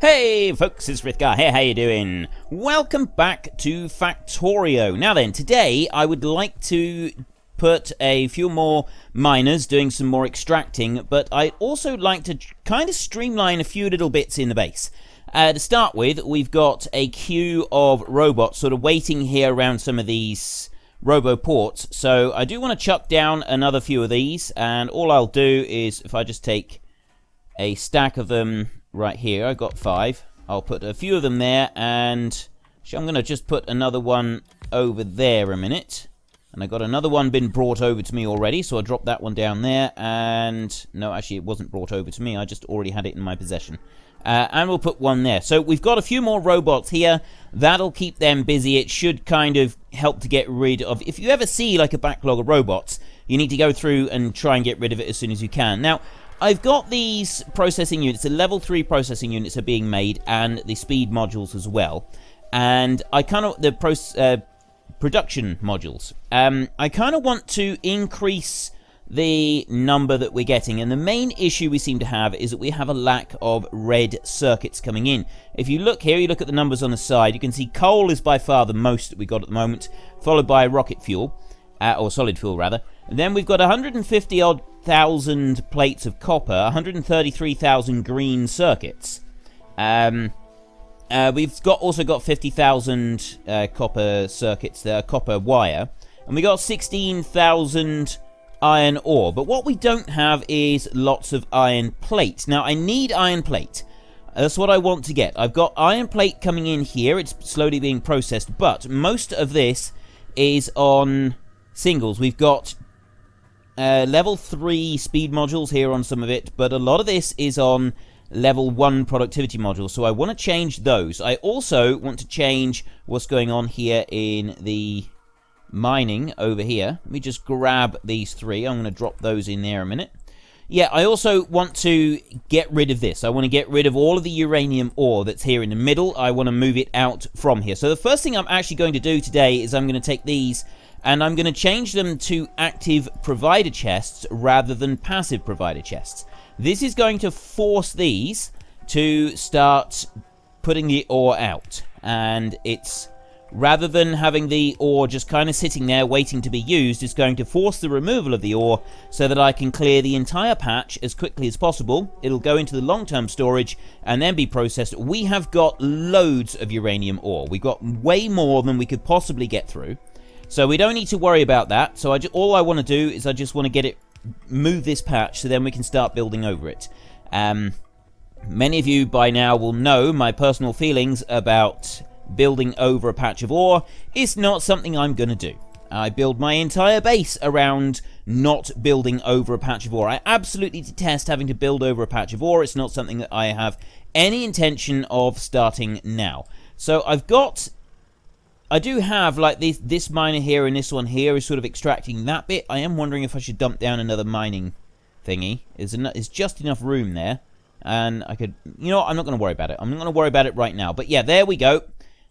Hey folks, it's Frithgar here, how you doing? Welcome back to Factorio. Now then, today I would like to put a few more miners doing some more extracting, but I'd also like to kind of streamline a few little bits in the base. To start with, we've got a queue of robots sort of waiting here around some of these roboports, so I do want to chuck down another few of these, and all I'll do is, if I just take a stack of them right here, I've got 5. I'll put a few of them there, and I'm going to just put another one over there a minute. And I got another one been brought over to me already, so I'll drop that one down there. And no, actually it wasn't brought over to me, I just already had it in my possession. And we'll put one there. So we've got a few more robots here. That'll keep them busy. It should kind of help to get rid of... If you ever see like a backlog of robots, you need to go through and try and get rid of it as soon as you can. Now, I've got these processing units, the level 3 processing units are being made, and the speed modules as well. And I kind of, the production modules. I kind of want to increase the number that we're getting, and the main issue we seem to have is that we have a lack of red circuits coming in. If you look here, you look at the numbers on the side, you can see coal is by far the most that we got at the moment, followed by rocket fuel, or solid fuel rather. And then we've got 150-odd thousand plates of copper, 133,000 green circuits. We've also got 50,000 copper circuits there, copper wire, and we got 16,000 iron ore. But what we don't have is lots of iron plate. Now I need iron plate. That's what I want to get. I've got iron plate coming in here. It's slowly being processed, but most of this is on singles. We've got level 3 speed modules here on some of it, but a lot of this is on level 1 productivity modules, so I want to change those. I also want to change what's going on here in the mining over here. Let me just grab these 3. I'm going to drop those in there a minute. Yeah, I also want to get rid of this. I want to get rid of all of the uranium ore that's here in the middle. I want to move it out from here. So the first thing I'm actually going to do today is I'm going to take these and I'm going to change them to active provider chests rather than passive provider chests. This is going to force these to start putting the ore out. And it's, rather than having the ore just kind of sitting there waiting to be used, it's going to force the removal of the ore so that I can clear the entire patch as quickly as possible. It'll go into the long-term storage and then be processed. We have got loads of uranium ore. We've got way more than we could possibly get through. So we don't need to worry about that. So all I want to do is I just want to get it, move this patch so then we can start building over it. Many of you by now will know my personal feelings about building over a patch of ore. It's not something I'm going to do. I build my entire base around not building over a patch of ore. I absolutely detest having to build over a patch of ore. It's not something that I have any intention of starting now. So I do have, like, this miner here and this one here is sort of extracting that bit. I am wondering if I should dump down another mining thingy. There's just enough room there. And I could... You know what? I'm not going to worry about it. I'm not going to worry about it right now. But yeah, there we go.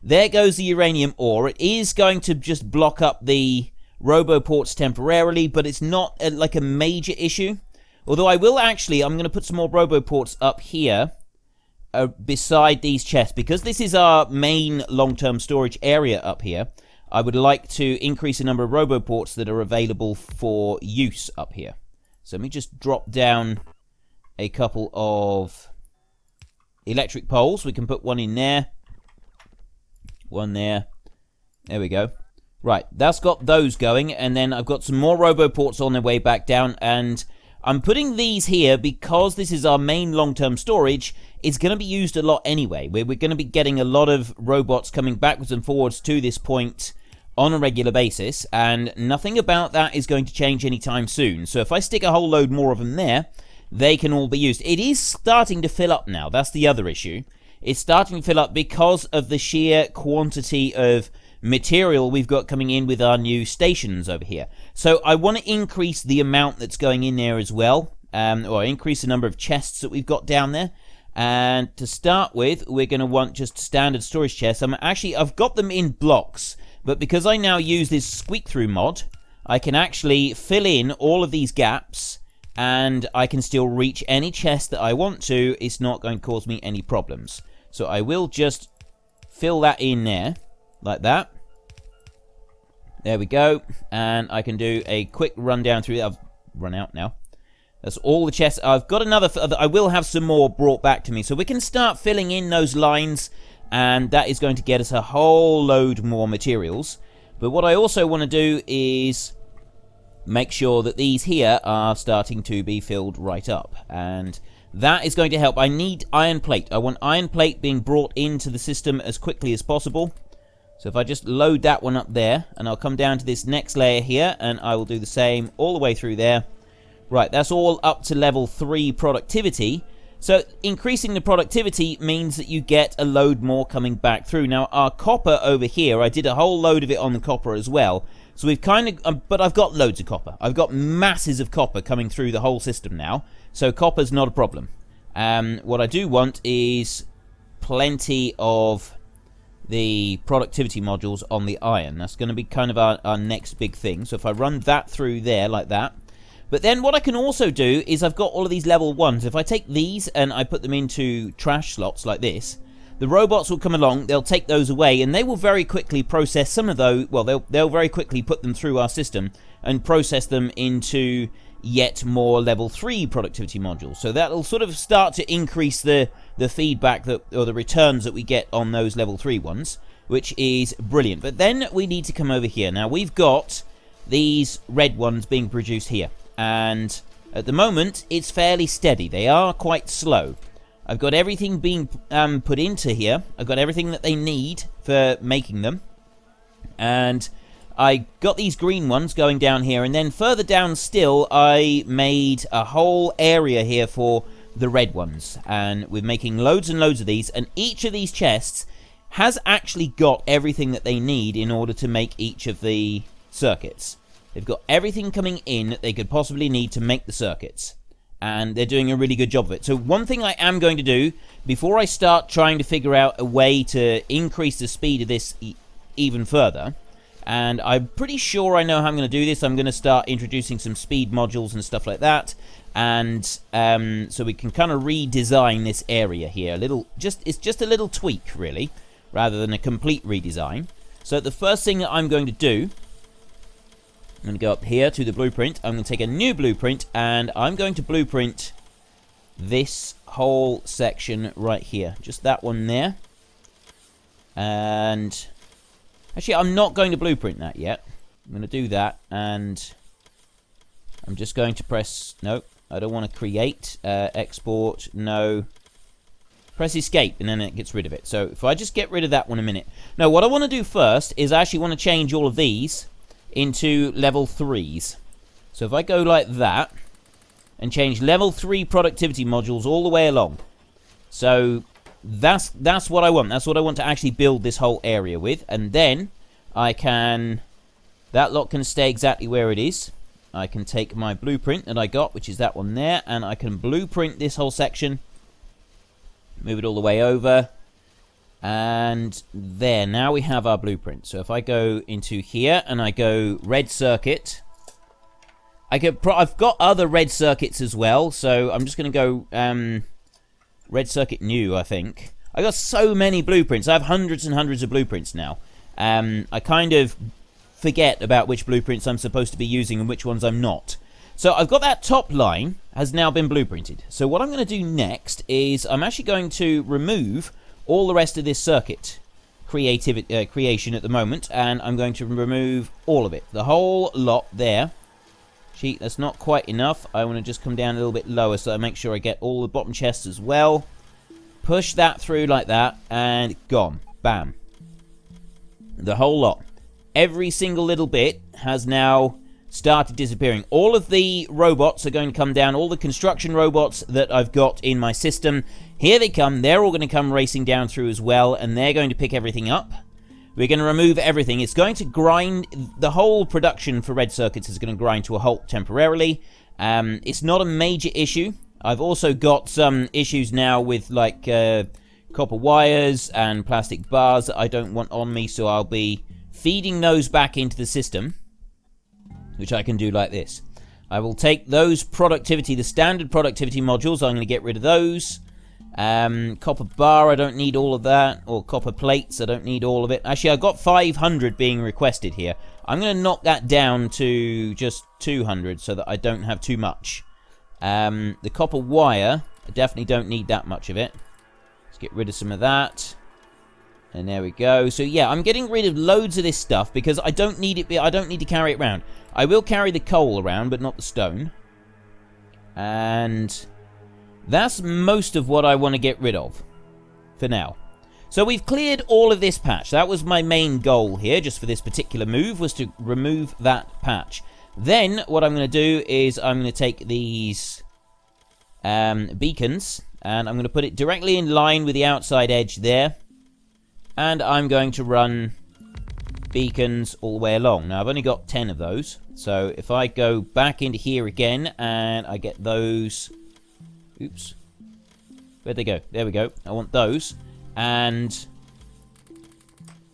There goes the uranium ore. It is going to just block up the roboports temporarily, but it's not like a major issue. Although I will actually... I'm going to put some more roboports up here. Beside these chests, because this is our main long-term storage area up here. I would like to increase the number of roboports that are available for use up here. So let me just drop down a couple of electric poles. We can put one in there, one there. There we go. Right, that's got those going, and then I've got some more roboports on their way back down, and I'm putting these here because this is our main long-term storage. It's going to be used a lot anyway. We're going to be getting a lot of robots coming backwards and forwards to this point on a regular basis, and nothing about that is going to change anytime soon. So if I stick a whole load more of them there, they can all be used. It is starting to fill up now. That's the other issue. It's starting to fill up because of the sheer quantity of material we've got coming in with our new stations over here. So I want to increase the amount that's going in there as well, or increase the number of chests that we've got down there. And to start with, we're going to want just standard storage chests. I've got them in blocks, but because I now use this squeak through mod, I can actually fill in all of these gaps and I can still reach any chest that I want to. It's not going to cause me any problems. So I will just fill that in there, like that. There we go. And I can do a quick rundown through. I've run out now. That's all the chests. I've got another. I will have some more brought back to me. So we can start filling in those lines. And that is going to get us a whole load more materials. But what I also want to do is make sure that these here are starting to be filled right up. And that is going to help. I need iron plate. I want iron plate being brought into the system as quickly as possible. So if I just load that one up there, and I'll come down to this next layer here, and I will do the same all the way through there. Right, that's all up to level 3 productivity. So increasing the productivity means that you get a load more coming back through. Now, our copper over here, I did a whole load of it on the copper as well. So we've kind of, but I've got loads of copper. I've got masses of copper coming through the whole system now. So copper's not a problem. What I do want is plenty of the productivity modules on the iron. That's going to be kind of our next big thing. So if I run that through there like that. But then what I can also do is I've got all of these level 1s. If I take these and I put them into trash slots like this, the robots will come along, they'll take those away, and they will very quickly process some of those. Well, they'll very quickly put them through our system and process them into yet more level 3 productivity modules. So that'll sort of start to increase the feedback or the returns that we get on those level 3 ones, which is brilliant. But then we need to come over here. Now we've got these red ones being produced here, and at the moment it's fairly steady. They are quite slow. I've got everything being put into here. I've got everything that they need for making them, and I got these green ones going down here, and then further down still I made a whole area here for the red ones, and we're making loads and loads of these, and each of these chests has actually got everything that they need in order to make each of the circuits. They've got everything coming in that they could possibly need to make the circuits, and they're doing a really good job of it. So one thing I am going to do before I start trying to figure out a way to increase the speed of this even further, and I'm pretty sure I know how I'm going to do this. I'm going to start introducing some speed modules and stuff like that, and so we can kind of redesign this area here a little. It's just a little tweak really, rather than a complete redesign. So the first thing that I'm going to do, I'm going to go up here to the blueprint. I'm going to take a new blueprint, and I'm going to blueprint this whole section right here. Just that one there. And actually, I'm not going to blueprint that yet. I'm going to do that, and I'm just going to press... No, I don't want to create. Export, no. Press escape, and then it gets rid of it. So if I just get rid of that one a minute. Now, what I want to do first is I actually want to change all of these into level 3s. So if I go like that and change level 3 productivity modules all the way along. So that's what I want. That's what I want to actually build this whole area with. And then I can... That lot can stay exactly where it is. I can take my blueprint that I got, which is that one there, and I can blueprint this whole section. Move it all the way over. And there, now we have our blueprint. So if I go into here and I go red circuit, I've got other red circuits as well. So I'm just going to go red circuit new, I think. I got so many blueprints. I have hundreds and hundreds of blueprints now. I kind of forget about which blueprints I'm supposed to be using and which ones I'm not. So I've got that top line has now been blueprinted. So what I'm going to do next is I'm actually going to remove all the rest of this circuit creation at the moment, and I'm going to remove all of it, the whole lot there. Gee, that's not quite enough. I want to just come down a little bit lower so I make sure I get all the bottom chests as well. Push that through like that, and gone. Bam. The whole lot. Every single little bit has now started disappearing. All of the robots are going to come down, all the construction robots that I've got in my system. Here they come. They're all going to come racing down through as well, and they're going to pick everything up. We're going to remove everything. It's going to grind. The whole production for red circuits is going to grind to a halt temporarily. It's not a major issue. I've also got some issues now with like copper wires and plastic bars that I don't want on me, so I'll be feeding those back into the system, which I can do like this. I will take those productivity, the standard productivity modules, I'm going to get rid of those, Copper bar, I don't need all of that. Or copper plates, I don't need all of it. Actually, I've got 500 being requested here. I'm going to knock that down to just 200 so that I don't have too much. The copper wire, I definitely don't need that much of it. Let's get rid of some of that. And there we go. So yeah, I'm getting rid of loads of this stuff because I don't need it. I don't need to carry it around. I will carry the coal around, but not the stone. And that's most of what I want to get rid of for now. So we've cleared all of this patch. That was my main goal here, just for this particular move, was to remove that patch. Then what I'm going to do is I'm going to take these beacons, and I'm going to put it directly in line with the outside edge there. And I'm going to run beacons all the way along. Now, I've only got 10 of those. So if I go back into here again and I get those... Oops. Where'd they go? There we go. I want those. And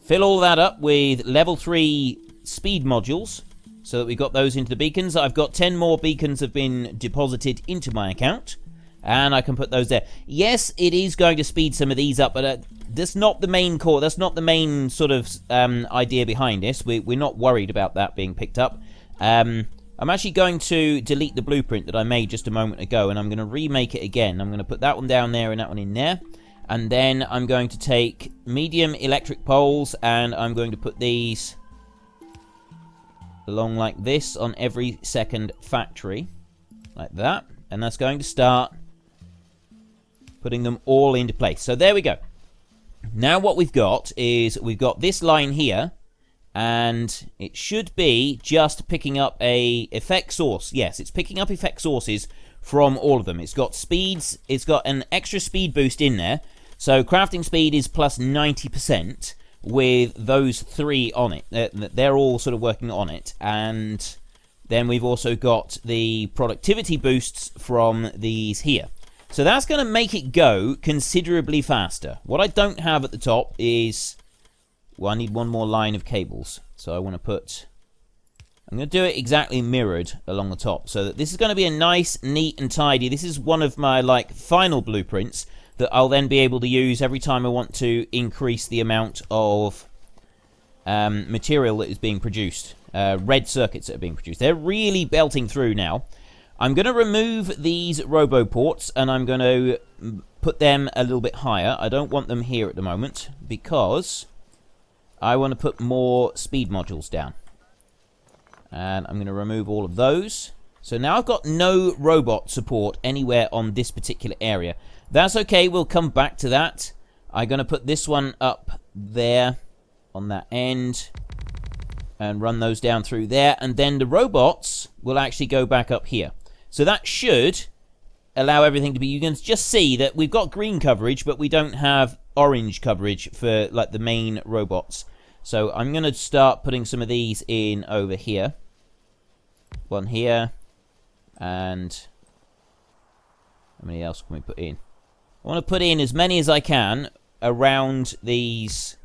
fill all that up with level 3 speed modules so that we've got those into the beacons. I've got 10 more beacons have been deposited into my account. And I can put those there. Yes, it is going to speed some of these up, but that's not the main core. That's not the main sort of idea behind this. We're not worried about that being picked up. I'm actually going to delete the blueprint that I made just a moment ago, and I'm going to remake it again. I'm going to put that one down there and that one in there. And then I'm going to take medium electric poles, and I'm going to put these along like this on every second factory. Like that. And that's going to start putting them all into place. So there we go. Now what we've got is we've got this line here, and it should be just picking up a effect source. Yes, it's picking up effect sources from all of them. It's got speeds, it's got an extra speed boost in there. So crafting speed is plus 90% with those 3 on it. They're all sort of working on it. And then we've also got the productivity boosts from these here. So that's going to make it go considerably faster. What I don't have at the top is... Well, I need one more line of cables. So I want to put... I'm going to do it exactly mirrored along the top. So that this is going to be a nice, neat and tidy... This is one of my, like, final blueprints that I'll then be able to use every time I want to increase the amount of material that is being produced. Red circuits that are being produced. They're really belting through now. I'm going to remove these roboports, and I'm going to put them a little bit higher. I don't want them here at the moment, because I want to put more speed modules down. And I'm going to remove all of those. So now I've got no robot support anywhere on this particular area. That's okay, we'll come back to that. I'm going to put this one up there on that end and run those down through there, and then the robots will actually go back up here. So that should allow everything to be... You can just see that we've got green coverage, but we don't have orange coverage for like the main robots. So I'm going to start putting some of these in over here. One here. And how many else can we put in? I want to put in as many as I can around these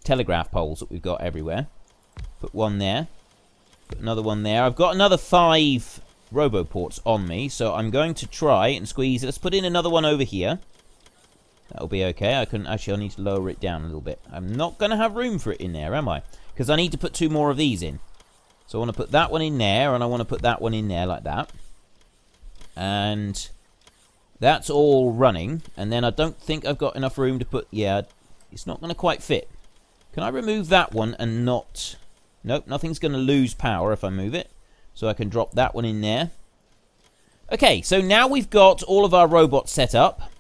telegraph poles that we've got everywhere. Put one there. Put another one there. I've got another 5 roboports on me, so I'm going to try and squeeze. Let's put in another one over here. That'll be okay. I need to lower it down a little bit. I'm not going to have room for it in there, am I? Because I need to put 2 more of these in. So I want to put that one in there, and I want to put that one in there like that. And that's all running. And then I don't think I've got enough room to put... Yeah, it's not going to quite fit. Can I remove that one and not... Nope, nothing's going to lose power if I move it. So I can drop that one in there. Okay, so now we've got all of our robots set up.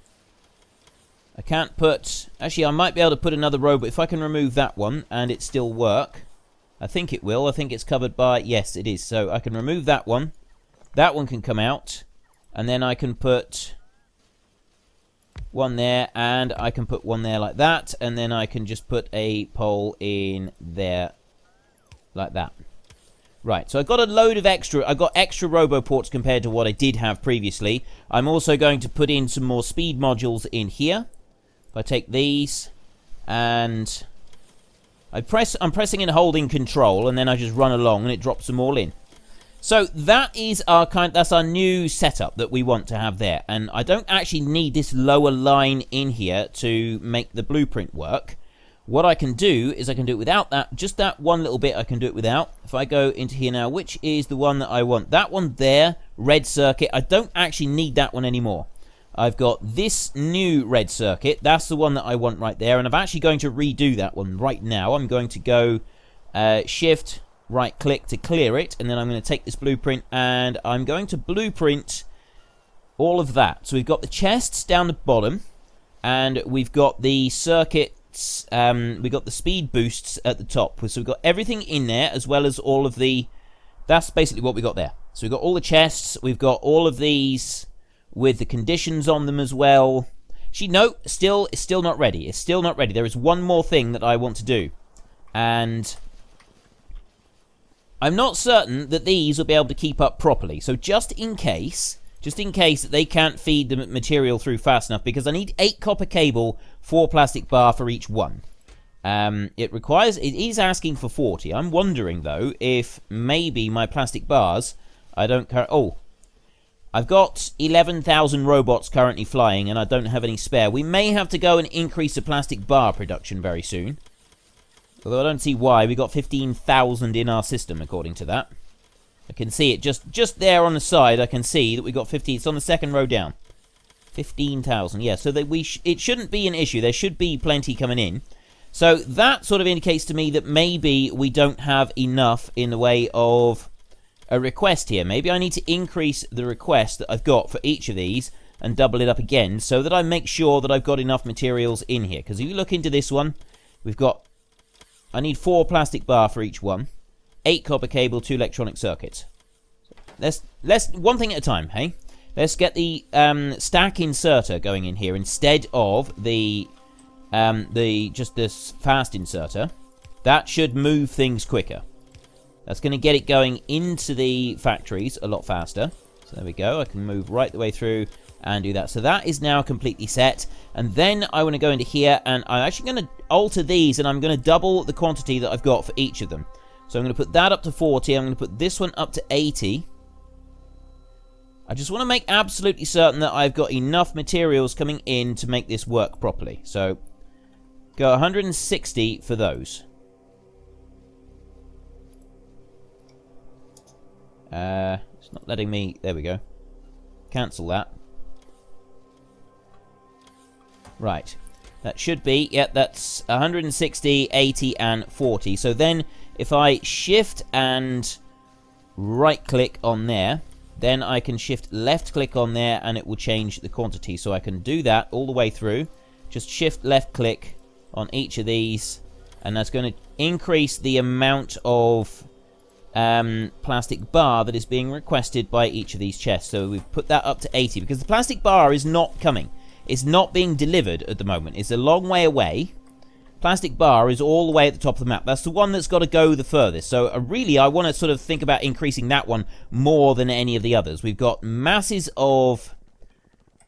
I can't put... Actually, I might be able to put another robot. If I can remove that one and it still work. I think it will. I think it's covered by... Yes, it is. So I can remove that one. That one can come out. And then I can put one there. And I can put one there like that. And then I can just put a pole in there like that. Right, so I got a load of extra... I got extra roboports compared to what I did have previously. I'm also going to put in some more speed modules in here. If I take these and I'm pressing and holding control, and then I just run along and it drops them all in. So that is that's our new setup that we want to have there. And I don't actually need this lower line in here to make the blueprint work. What I can do is I can do it without that. Just that one little bit I can do it without. If I go into here now, which is the one that I want? That one there, red circuit. I don't actually need that one anymore. I've got this new red circuit. That's the one that I want right there. And I'm actually going to redo that one right now. I'm going to go shift, right click to clear it. And then I'm going to take this blueprint and I'm going to blueprint all of that. So we've got the chests down the bottom. And we've got the circuit. We got the speed boosts at the top, so we've got everything in there as well as all of the. That's basically what we got there. So we've got all the chests, we've got all of these with the conditions on them as well. Actually, no, it's still not ready. It's still not ready. There is one more thing that I want to do, and I'm not certain that these will be able to keep up properly. So just in case that they can't feed the material through fast enough, because I need 8 copper cable, 4 plastic bar for each one. It is asking for 40. I'm wondering, though, if maybe my plastic bars, I've got 11,000 robots currently flying, and I don't have any spare. We may have to go and increase the plastic bar production very soon. Although I don't see why. We got 15,000 in our system, according to that. I can see it just there on the side. I can see that we got 15. It's on the second row down. 15,000. Yeah, so that it shouldn't be an issue. There should be plenty coming in. So that sort of indicates to me that maybe we don't have enough in the way of a request here. Maybe I need to increase the request that I've got for each of these and double it up again so that I make sure that I've got enough materials in here. Because if you look into this one, I need 4 plastic bar for each one. 8 copper cable, 2 electronic circuits. Let's one thing at a time, hey? Let's get the stack inserter going in here instead of just this fast inserter. That should move things quicker. That's going to get it going into the factories a lot faster. So there we go. I can move right the way through and do that. So that is now completely set. And then I want to go into here and I'm actually going to alter these and I'm going to double the quantity that I've got for each of them. So I'm going to put that up to 40. I'm going to put this one up to 80. I just want to make absolutely certain that I've got enough materials coming in to make this work properly. So go 160 for those. It's not letting me. There we go. Cancel that. Right. That should be. Yep, that's 160, 80, and 40. So then if I shift and right click on there, then I can shift left click on there and it will change the quantity. So I can do that all the way through. Just shift left click on each of these and that's going to increase the amount of plastic bar that is being requested by each of these chests. So we've put that up to 80 because the plastic bar is not coming. It's not being delivered at the moment. It's a long way away. Plastic bar is all the way at the top of the map. That's the one that's got to go the furthest. So really, I want to sort of think about increasing that one more than any of the others. We've got masses of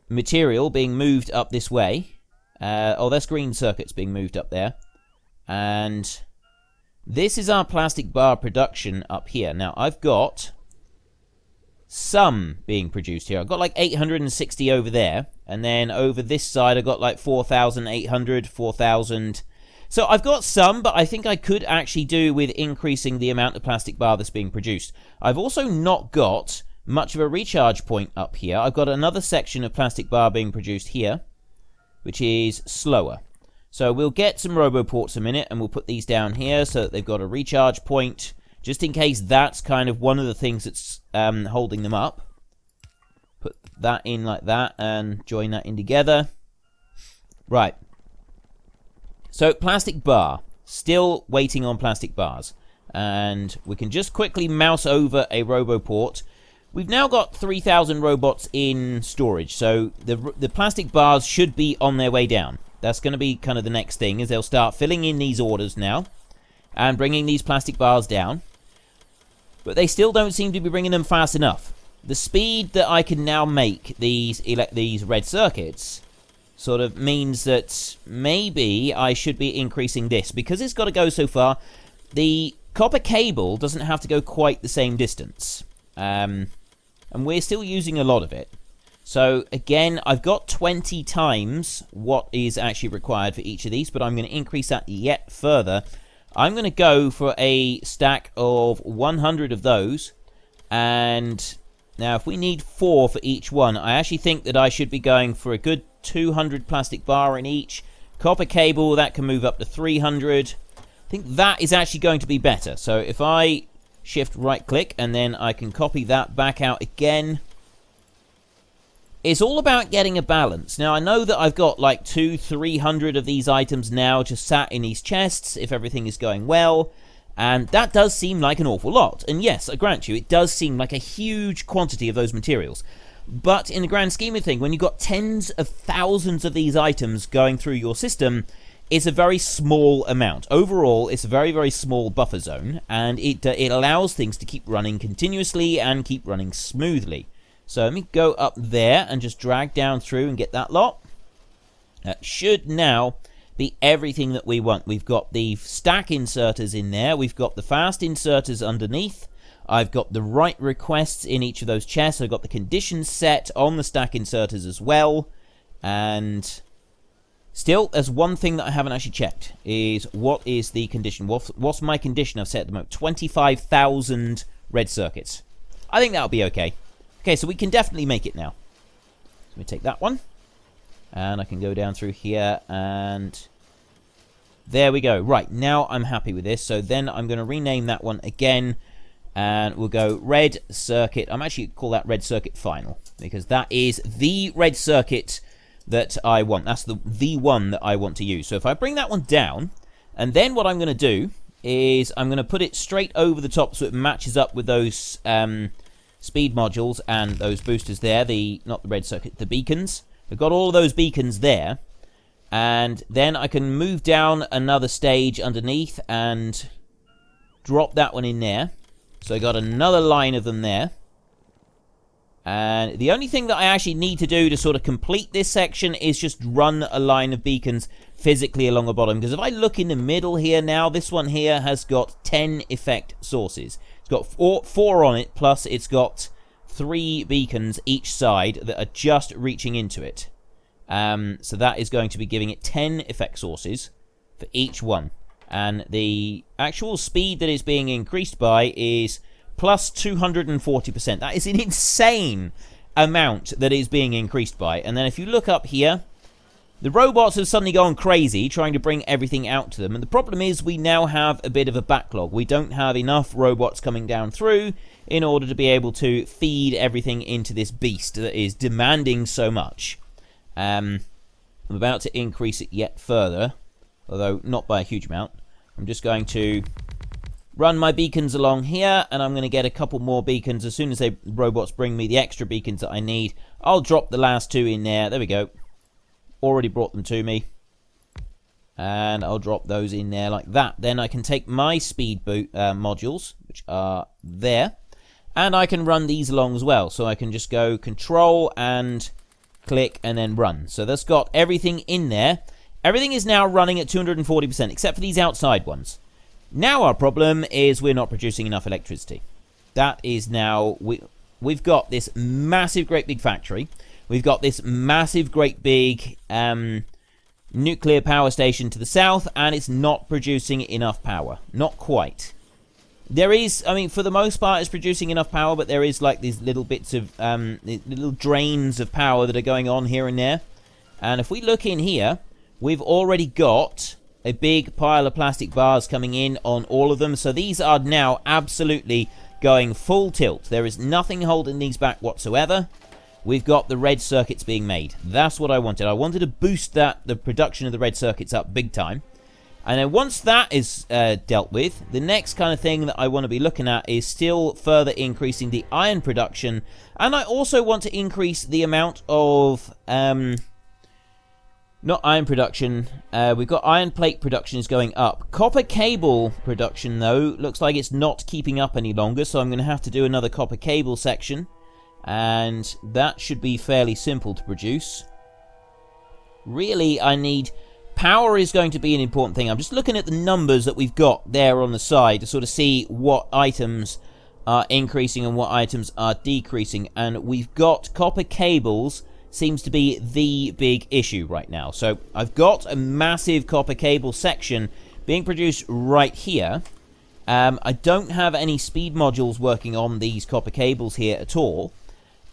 material being moved up this way. That's green circuits being moved up there. And this is our plastic bar production up here. Now, I've got some being produced here. I've got like 860 over there. And then over this side, I've got like 4,800, 4,000. So I've got some, but I think I could actually do with increasing the amount of plastic bar that's being produced. I've also not got much of a recharge point up here. I've got another section of plastic bar being produced here, which is slower. So we'll get some RoboPorts a minute, and we'll put these down here so that they've got a recharge point, just in case that's kind of one of the things that's holding them up. Put that in like that, and join that in together. Right. So, plastic bar. Still waiting on plastic bars. And we can just quickly mouse over a RoboPort. We've now got 3,000 robots in storage. So, the plastic bars should be on their way down. That's going to be kind of the next thing, is they'll start filling in these orders now. And bringing these plastic bars down. But they still don't seem to be bringing them fast enough. The speed that I can now make these red circuits sort of means that maybe I should be increasing this. Because it's got to go so far, the copper cable doesn't have to go quite the same distance. and we're still using a lot of it. So again, I've got 20 times what is actually required for each of these, but I'm going to increase that yet further. I'm going to go for a stack of 100 of those, and now if we need 4 for each one, I actually think that I should be going for a good 200 plastic bar in each. Copper cable, that can move up to 300. I think that is actually going to be better. So if I shift right click and then I can copy that back out again. It's all about getting a balance. Now, I know that I've got like 200-300 of these items now just sat in these chests if everything is going well, and that does seem like an awful lot. And yes, I grant you, it does seem like a huge quantity of those materials. But in the grand scheme of things, when you've got tens of thousands of these items going through your system, it's a very small amount. Overall, it's a very, very small buffer zone, and it allows things to keep running continuously and keep running smoothly. So let me go up there and just drag down through and get that lot. That should now be everything that we want. We've got the stack inserters in there. We've got the fast inserters underneath. I've got the write requests in each of those chests. I've got the conditions set on the stack inserters as well. And still, there's one thing that I haven't actually checked. Is what is the condition? What's my condition I've set at the moment? 25,000 red circuits. I think that'll be okay. Okay, so we can definitely make it now. Let me take that one. And I can go down through here and there we go. Right, now I'm happy with this. So then I'm going to rename that one again. And we'll go red circuit. I'm actually call that red circuit final. Because that is the red circuit that I want. That's the one that I want to use. So if I bring that one down. And then what I'm going to do is I'm going to put it straight over the top so it matches up with those speed modules and those boosters there, not the red circuit, the beacons. I've got all of those beacons there, and then I can move down another stage underneath and drop that one in there. So I got another line of them there. And the only thing that I actually need to do to sort of complete this section is just run a line of beacons physically along the bottom. Because if I look in the middle here now, this one here has got 10 effect sources. It's got four on it, plus it's got 3 beacons each side that are just reaching into it. So that is going to be giving it 10 effect sources for each one. And the actual speed that is being increased by is plus 240%. That is an insane amount that is being increased by. And then if you look up here, the robots have suddenly gone crazy trying to bring everything out to them. And the problem is we now have a bit of a backlog. We don't have enough robots coming down through in order to be able to feed everything into this beast that is demanding so much. I'm about to increase it yet further, although not by a huge amount. I'm just going to run my beacons along here, and I'm going to get a couple more beacons. As soon as the robots bring me the extra beacons that I need, I'll drop the last 2 in there. There we go. Already brought them to me. And I'll drop those in there like that. Then I can take my speed modules, which are there, and I can run these along as well. So I can just go control and click and then run. So that's got everything in there. Everything is now running at 240%, except for these outside ones. Now our problem is we're not producing enough electricity. That is now... We've got this massive, great big factory. We've got this massive, great big nuclear power station to the south, and it's not producing enough power. Not quite. There is, I mean, for the most part, it's producing enough power, but there is like these little bits of, little drains of power that are going on here and there. And if we look in here, we've already got a big pile of plastic bars coming in on all of them. So these are now absolutely going full tilt. There is nothing holding these back whatsoever. We've got the red circuits being made. That's what I wanted. I wanted to boost the production of the red circuits up big time. And then once that is dealt with, the next kind of thing that I want to be looking at is still further increasing the iron production. And I also want to increase the amount of... not iron production. We've got iron plate production is going up. Copper cable production, though, looks like it's not keeping up any longer. So I'm going to have to do another copper cable section. And that should be fairly simple to produce. Really, I need... Power is going to be an important thing. I'm just looking at the numbers that we've got there on the side to sort of see what items are increasing and what items are decreasing. And we've got copper cables seems to be the big issue right now. So I've got a massive copper cable section being produced right here. I don't have any speed modules working on these copper cables here at all.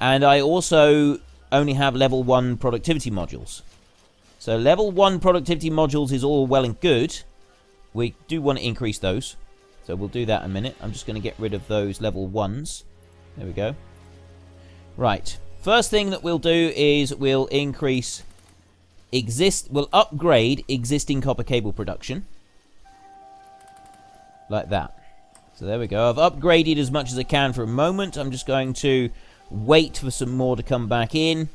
And I also only have level 1 productivity modules. So level 1 productivity modules is all well and good. We do want to increase those. So we'll do that in a minute. I'm just going to get rid of those level 1s. There we go. Right. First thing that we'll do is we'll upgrade existing copper cable production. Like that. So there we go. I've upgraded as much as I can for a moment. I'm just going to wait for some more to come back in.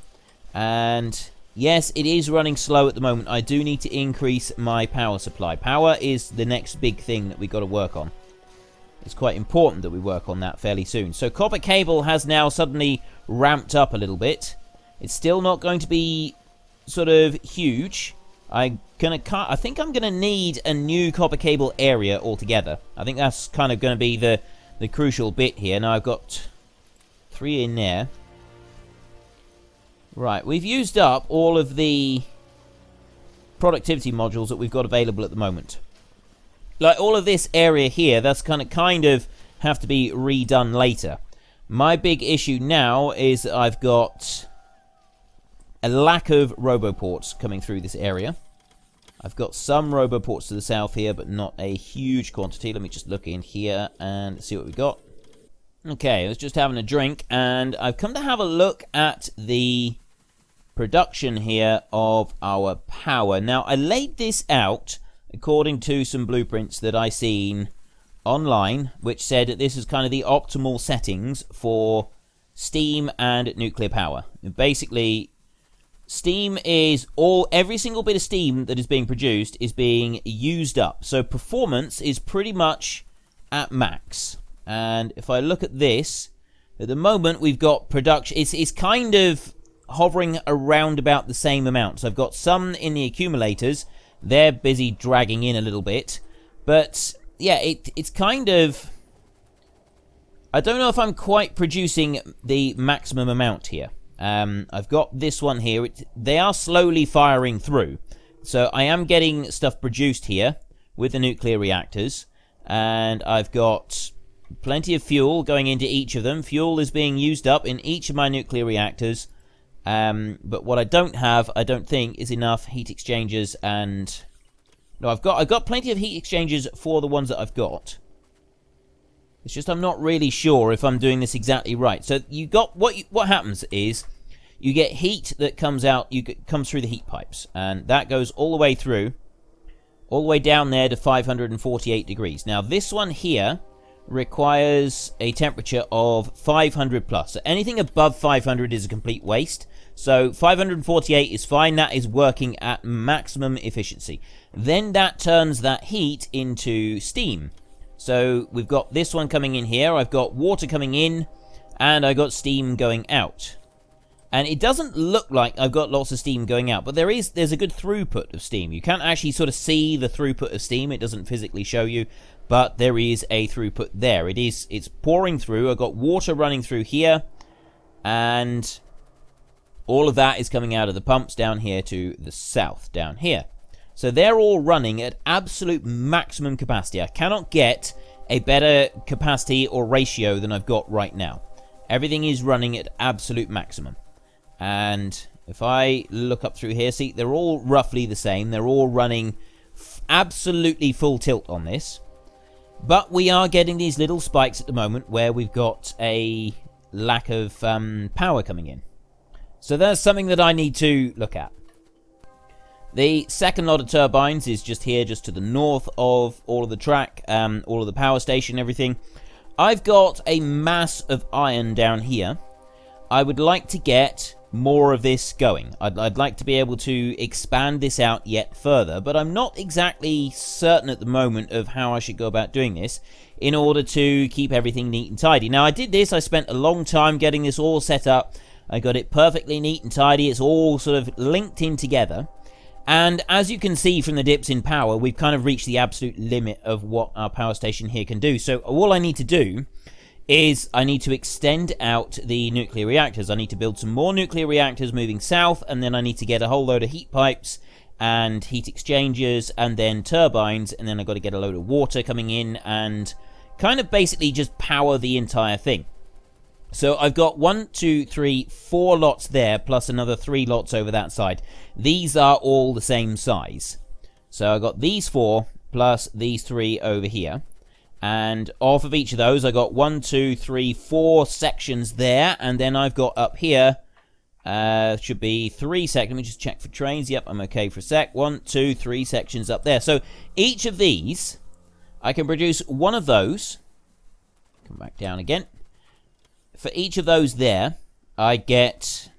And yes, it is running slow at the moment. I do need to increase my power supply. Power is the next big thing that we've got to work on. It's quite important that we work on that fairly soon. So copper cable has now suddenly ramped up a little bit. It's still not going to be sort of huge. I think I'm going to need a new copper cable area altogether. I think that's kind of going to be the crucial bit here. Now I've got 3 in there. Right, we've used up all of the productivity modules that we've got available at the moment. Like all of this area here, that's kind of have to be redone later. My big issue now is that I've got a lack of roboports coming through this area. I've got some roboports to the south here, but not a huge quantity. Let me just look in here and see what we've got. Okay, I was just having a drink, and I've come to have a look at the production here of our power. Now, I laid this out according to some blueprints that I seen online, which said that this is kind of the optimal settings for steam and nuclear power. And basically, steam is every single bit of steam that is being produced is being used up. So performance is pretty much at max. And if I look at this, at the moment we've got production, it's kind of hovering around about the same amount. So I've got some in the accumulators. They're busy dragging in a little bit. But yeah, it's kind of, I don't know if I'm quite producing the maximum amount here. I've got this one here. They are slowly firing through. So I am getting stuff produced here with the nuclear reactors. And I've got plenty of fuel going into each of them. Fuel is being used up in each of my nuclear reactors. But what I don't have, I don't think, is enough heat exchangers and... No, I've got plenty of heat exchangers for the ones that I've got. It's just I'm not really sure if I'm doing this exactly right. So you got what happens is you get heat that comes out, comes through the heat pipes, and that goes all the way through, all the way down there to 548 degrees. Now this one here requires a temperature of 500 plus. So anything above 500 is a complete waste. So 548 is fine. That is working at maximum efficiency. Then that turns that heat into steam. So we've got this one coming in here. I've got water coming in, and I got steam going out. And it doesn't look like I've got lots of steam going out, but there's a good throughput of steam. You can't actually sort of see the throughput of steam. It doesn't physically show you, but there is a throughput there. It's pouring through. I've got water running through here, and all of that is coming out of the pumps down here to the south, down here. So they're all running at absolute maximum capacity. I cannot get a better capacity or ratio than I've got right now. Everything is running at absolute maximum. And if I look up through here, see, they're all roughly the same. They're all running absolutely full tilt on this. But we are getting these little spikes at the moment where we've got a lack of power coming in. So that's something that I need to look at. The second lot of turbines is just here, just to the north of all of the track, all of the power station, everything. I've got a mass of iron down here. I would like to get more of this going. I'd like to be able to expand this out yet further, but I'm not exactly certain at the moment of how I should go about doing this in order to keep everything neat and tidy. Now, I did this. I spent a long time getting this all set up. I got it perfectly neat and tidy. It's all sort of linked in together. And as you can see from the dips in power, we've kind of reached the absolute limit of what our power station here can do. So all I need to do is I need to extend out the nuclear reactors. I need to build some more nuclear reactors moving south, and then I need to get a whole load of heat pipes and heat exchangers and then turbines, and then I've got to get a load of water coming in and kind of basically just power the entire thing. So I've got 1, 2, 3, 4 lots there, plus another 3 lots over that side. These are all the same size. So I've got these 4 plus these 3 over here. And off of each of those, I got 1, 2, 3, 4 sections there. And then I've got up here, should be 3 sections. Let me just check for trains. Yep, I'm okay for a sec. 1, 2, 3 sections up there. So each of these, I can produce one of those. Come back down again. For each of those there, I get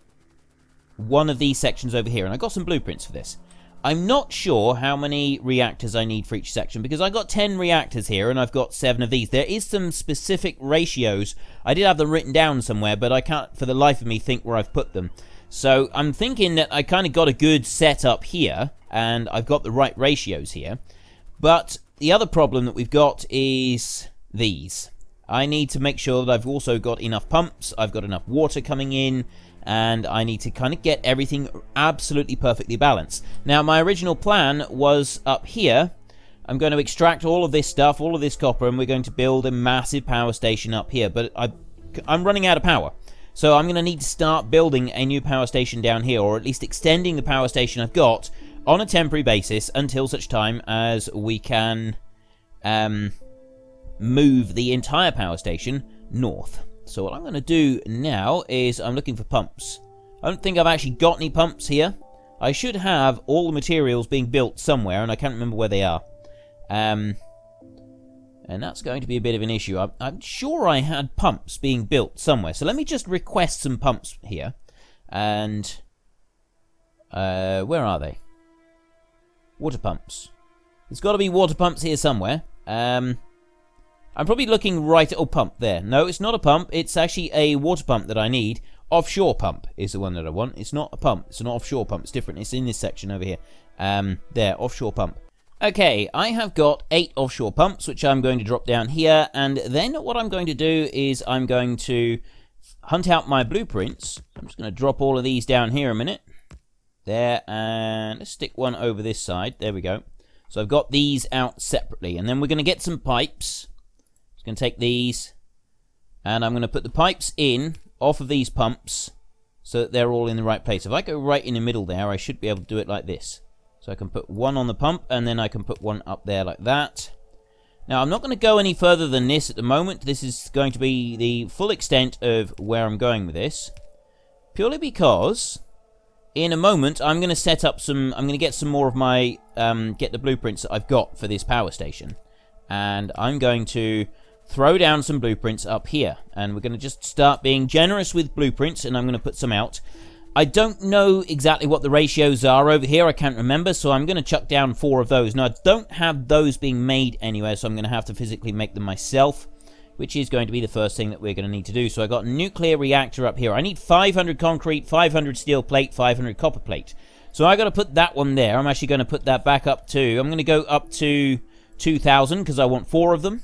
one of these sections over here. And I got some blueprints for this. I'm not sure how many reactors I need for each section, because I got 10 reactors here and I've got 7 of these. There is some specific ratios. I did have them written down somewhere, but I can't for the life of me think where I've put them. So I'm thinking that I kind of got a good setup here and I've got the right ratios here. But the other problem that we've got is these. I need to make sure that I've also got enough pumps, I've got enough water coming in, and I need to kind of get everything absolutely perfectly balanced. Now, my original plan was up here. I'm going to extract all of this stuff, all of this copper, and we're going to build a massive power station up here. But I'm running out of power. So I'm going to need to start building a new power station down here, or at least extending the power station I've got on a temporary basis until such time as we can move the entire power station north. So what I'm going to do now is I'm looking for pumps. I don't think I've actually got any pumps here. I should have all the materials being built somewhere, and I can't remember where they are. And that's going to be a bit of an issue. I'm sure I had pumps being built somewhere. So let me just request some pumps here. And where are they? Water pumps. There's got to be water pumps here somewhere. I'm probably looking right at... Oh, pump, there. No, it's not a pump. It's actually a water pump that I need. Offshore pump is the one that I want. It's not a pump. It's an offshore pump. It's different. It's in this section over here. There, offshore pump. Okay, I have got 8 offshore pumps, which I'm going to drop down here. And then what I'm going to do is I'm going to hunt out my blueprints. I'm just going to drop all of these down here a minute. There, and let's stick one over this side. There we go. So I've got these out separately. And then we're going to get some pipes. Going to take these, and I'm going to put the pipes in off of these pumps so that they're all in the right place. If I go right in the middle there, I should be able to do it like this. So I can put one on the pump, and then I can put one up there like that. Now, I'm not going to go any further than this at the moment. This is going to be the full extent of where I'm going with this. Purely because in a moment, I'm going to set up some... I'm going to get some more of my... get the blueprints that I've got for this power station. And I'm going to throw down some blueprints up here, and we're going to just start being generous with blueprints, and I'm going to put some out. I don't know exactly what the ratios are over here. I can't remember, so I'm going to chuck down 4 of those. Now, I don't have those being made anywhere, so I'm going to have to physically make them myself, which is going to be the first thing that we're going to need to do. So I got a nuclear reactor up here. I need 500 concrete, 500 steel plate, 500 copper plate. So I got to put that one there. I'm actually going to put that back up to... I'm going to go up to 2,000 because I want 4 of them.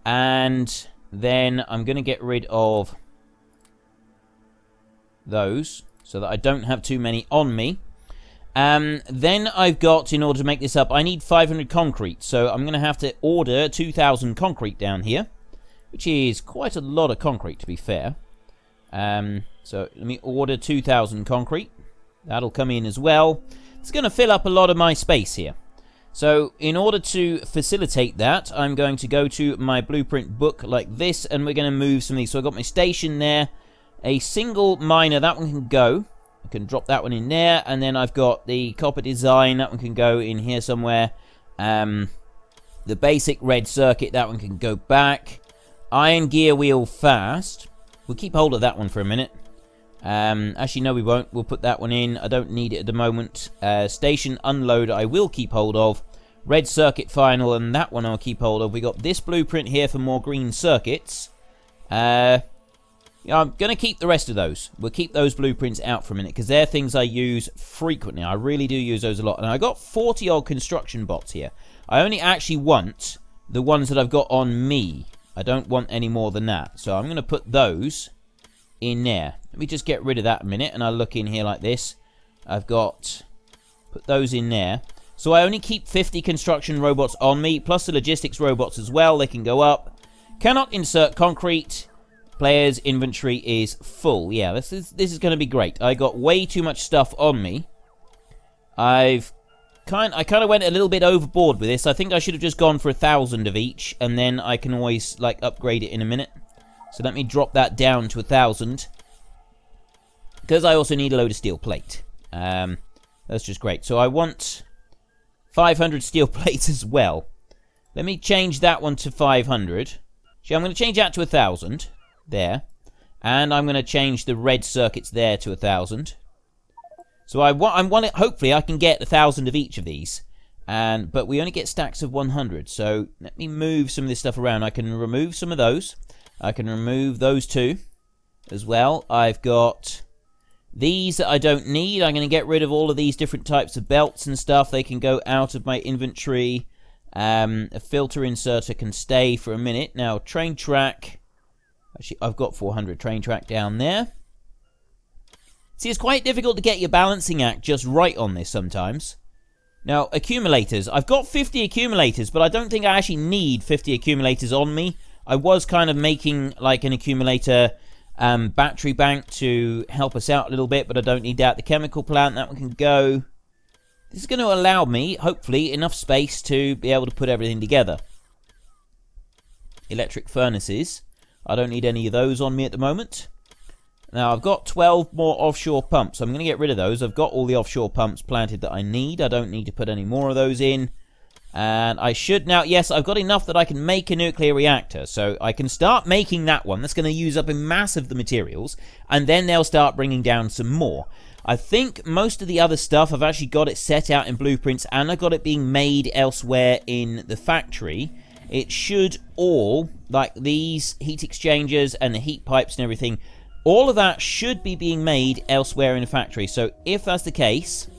And then I'm going to get rid of those so that I don't have too many on me. Then I've got, in order to make this up, I need 500 concrete. So I'm going to have to order 2,000 concrete down here, which is quite a lot of concrete, to be fair. So let me order 2,000 concrete. That'll come in as well. It's going to fill up a lot of my space here. So, in order to facilitate that, I'm going to go to my blueprint book like this, and we're going to move some of these. So, I've got my station there, a single miner, that one can go. I can drop that one in there, and then I've got the copper design, that one can go in here somewhere. The basic red circuit, that one can go back. Iron gear wheel fast. We'll keep hold of that one for a minute. Actually, no, we won't. We'll put that one in. I don't need it at the moment. Station unload, I will keep hold of. Red circuit final, and that one I'll keep hold of. We got this blueprint here for more green circuits. I'm going to keep the rest of those. We'll keep those blueprints out for a minute, because they're things I use frequently. I really do use those a lot. And I got 40 odd construction bots here. I only actually want the ones that I've got on me. I don't want any more than that. So I'm going to put those in there. Let me just get rid of that a minute, and I'll look in here like this. I've got... Put those in there. So I only keep 50 construction robots on me, plus the logistics robots as well. They can go up. Cannot insert concrete. Player's inventory is full. Yeah, this is going to be great. I got way too much stuff on me. I kind of went a little bit overboard with this. I think I should have just gone for 1,000 of each, and then I can always like upgrade it in a minute. So let me drop that down to 1,000, because I also need a load of steel plate. That's just great. So I want 500 steel plates as well. Let me change that one to 500. See, I'm going to change that to 1,000 there, and I'm going to change the red circuits there to 1,000. So I want it. Hopefully, I can get 1,000 of each of these, but we only get stacks of 100. So let me move some of this stuff around. I can remove some of those. I can remove those two as well. I've got these that I don't need. I'm going to get rid of all of these different types of belts and stuff. They can go out of my inventory. A filter inserter can stay for a minute. Now, train track. Actually, I've got 400 train track down there. See, it's quite difficult to get your balancing act just right on this sometimes. Now, accumulators. I've got 50 accumulators, but I don't think I actually need 50 accumulators on me. I was kind of making like an accumulator battery bank to help us out a little bit, but I don't need that. The chemical plant, that one can go. This is going to allow me, hopefully, enough space to be able to put everything together. Electric furnaces. I don't need any of those on me at the moment. Now, I've got 12 more offshore pumps. I'm going to get rid of those. I've got all the offshore pumps planted that I need. I don't need to put any more of those in. And I should now... Yes, I've got enough that I can make a nuclear reactor. So I can start making that one. That's going to use up a mass of the materials. And then they'll start bringing down some more. I think most of the other stuff, I've actually got it set out in blueprints. And I've got it being made elsewhere in the factory. It should all, like these heat exchangers and the heat pipes and everything... All of that should be being made elsewhere in the factory. So if that's the case,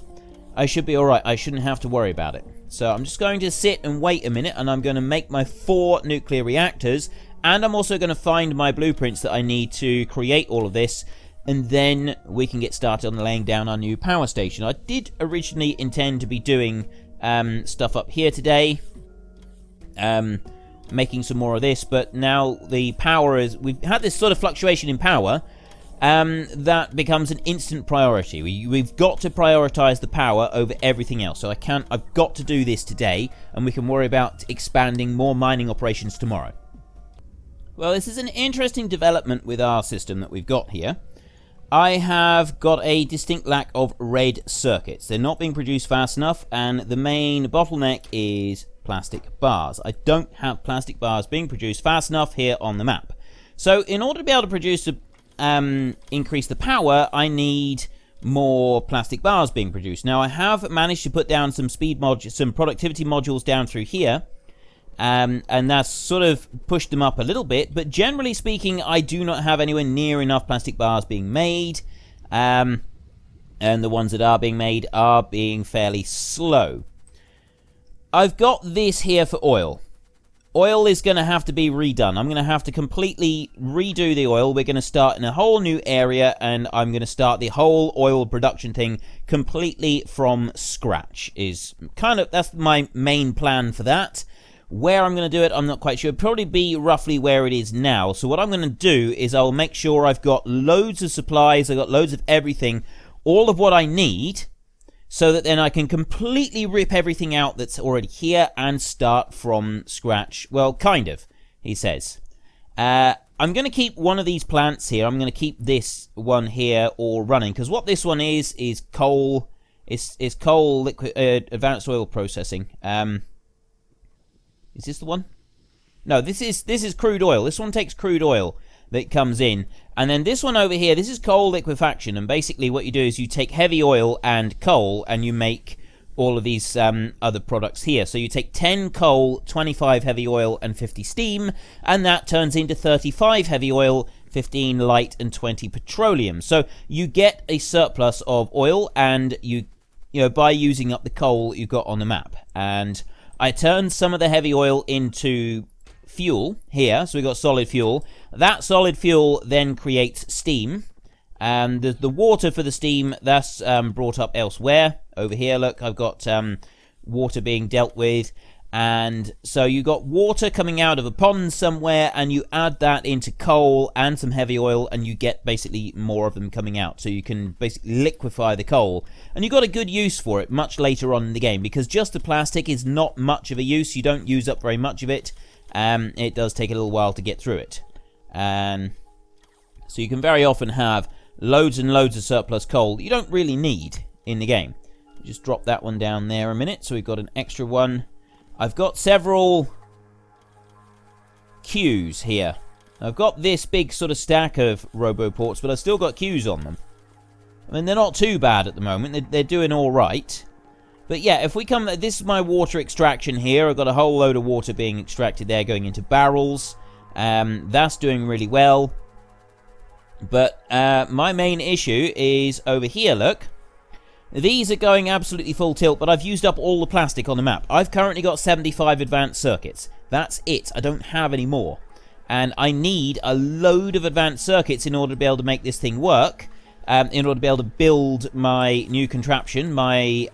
I should be alright. I shouldn't have to worry about it. So I'm just going to sit and wait a minute, and I'm going to make my 4 nuclear reactors. And I'm also going to find my blueprints that I need to create all of this. And then we can get started on laying down our new power station. I did originally intend to be doing stuff up here today. Making some more of this, but now the power is... We've had this sort of fluctuation in power. That becomes an instant priority. We've got to prioritize the power over everything else. So I've got to do this today, and we can worry about expanding more mining operations tomorrow. Well, this is an interesting development with our system that we've got here. I have got a distinct lack of red circuits. They're not being produced fast enough, and the main bottleneck is plastic bars. I don't have plastic bars being produced fast enough here on the map. So in order to be able to produce increase the power, I need more plastic bars being produced. Now, I have managed to put down some some productivity modules down through here, and that's sort of pushed them up a little bit, but generally speaking, I do not have anywhere near enough plastic bars being made, and the ones that are being made are being fairly slow. I've got this here for oil. Oil is going to have to be redone. I'm going to have to completely redo the oil. We're going to start in a whole new area, and I'm going to start the whole oil production thing completely from scratch. That's my main plan for that. Where I'm going to do it, I'm not quite sure. It'll probably be roughly where it is now. So what I'm going to do is I'll make sure I've got loads of supplies, I've got loads of everything, all of what I need, so that then I can completely rip everything out that's already here and start from scratch. Well, kind of, he says. I'm going to keep one of these plants here. I'm going to keep this one here all running, because what this one is coal. It's coal liquid advanced oil processing. Is this the one? No, this is crude oil. This one takes crude oil that comes in. And then this one over here, this is coal liquefaction. And basically what you do is you take heavy oil and coal and you make all of these other products here. So you take 10 coal, 25 heavy oil, and 50 steam. And that turns into 35 heavy oil, 15 light, and 20 petroleum. So you get a surplus of oil, and you know, by using up the coal you've got on the map. And I turned some of the heavy oil into fuel here. So we've got solid fuel. That solid fuel then creates steam. And the water for the steam, that's brought up elsewhere. Over here, look, I've got water being dealt with. And so you got water coming out of a pond somewhere, and you add that into coal and some heavy oil, and you get basically more of them coming out. So you can basically liquefy the coal. And you've got a good use for it much later on in the game, because just the plastic is not much of a use. You don't use up very much of it. It does take a little while to get through it. So you can very often have loads and loads of surplus coal that you don't really need in the game. Just drop that one down there a minute, so we've got an extra one. I've got several queues here. I've got this big sort of stack of roboports, but I've still got queues on them. I mean, they're not too bad at the moment. They're doing all right. But yeah, if we come... This is my water extraction here. I've got a whole load of water being extracted there, going into barrels. That's doing really well. But my main issue is over here, look. These are going absolutely full tilt, but I've used up all the plastic on the map. I've currently got 75 advanced circuits. That's it. I don't have any more. And I need a load of advanced circuits in order to be able to make this thing work. In order to be able to build my new contraption, my,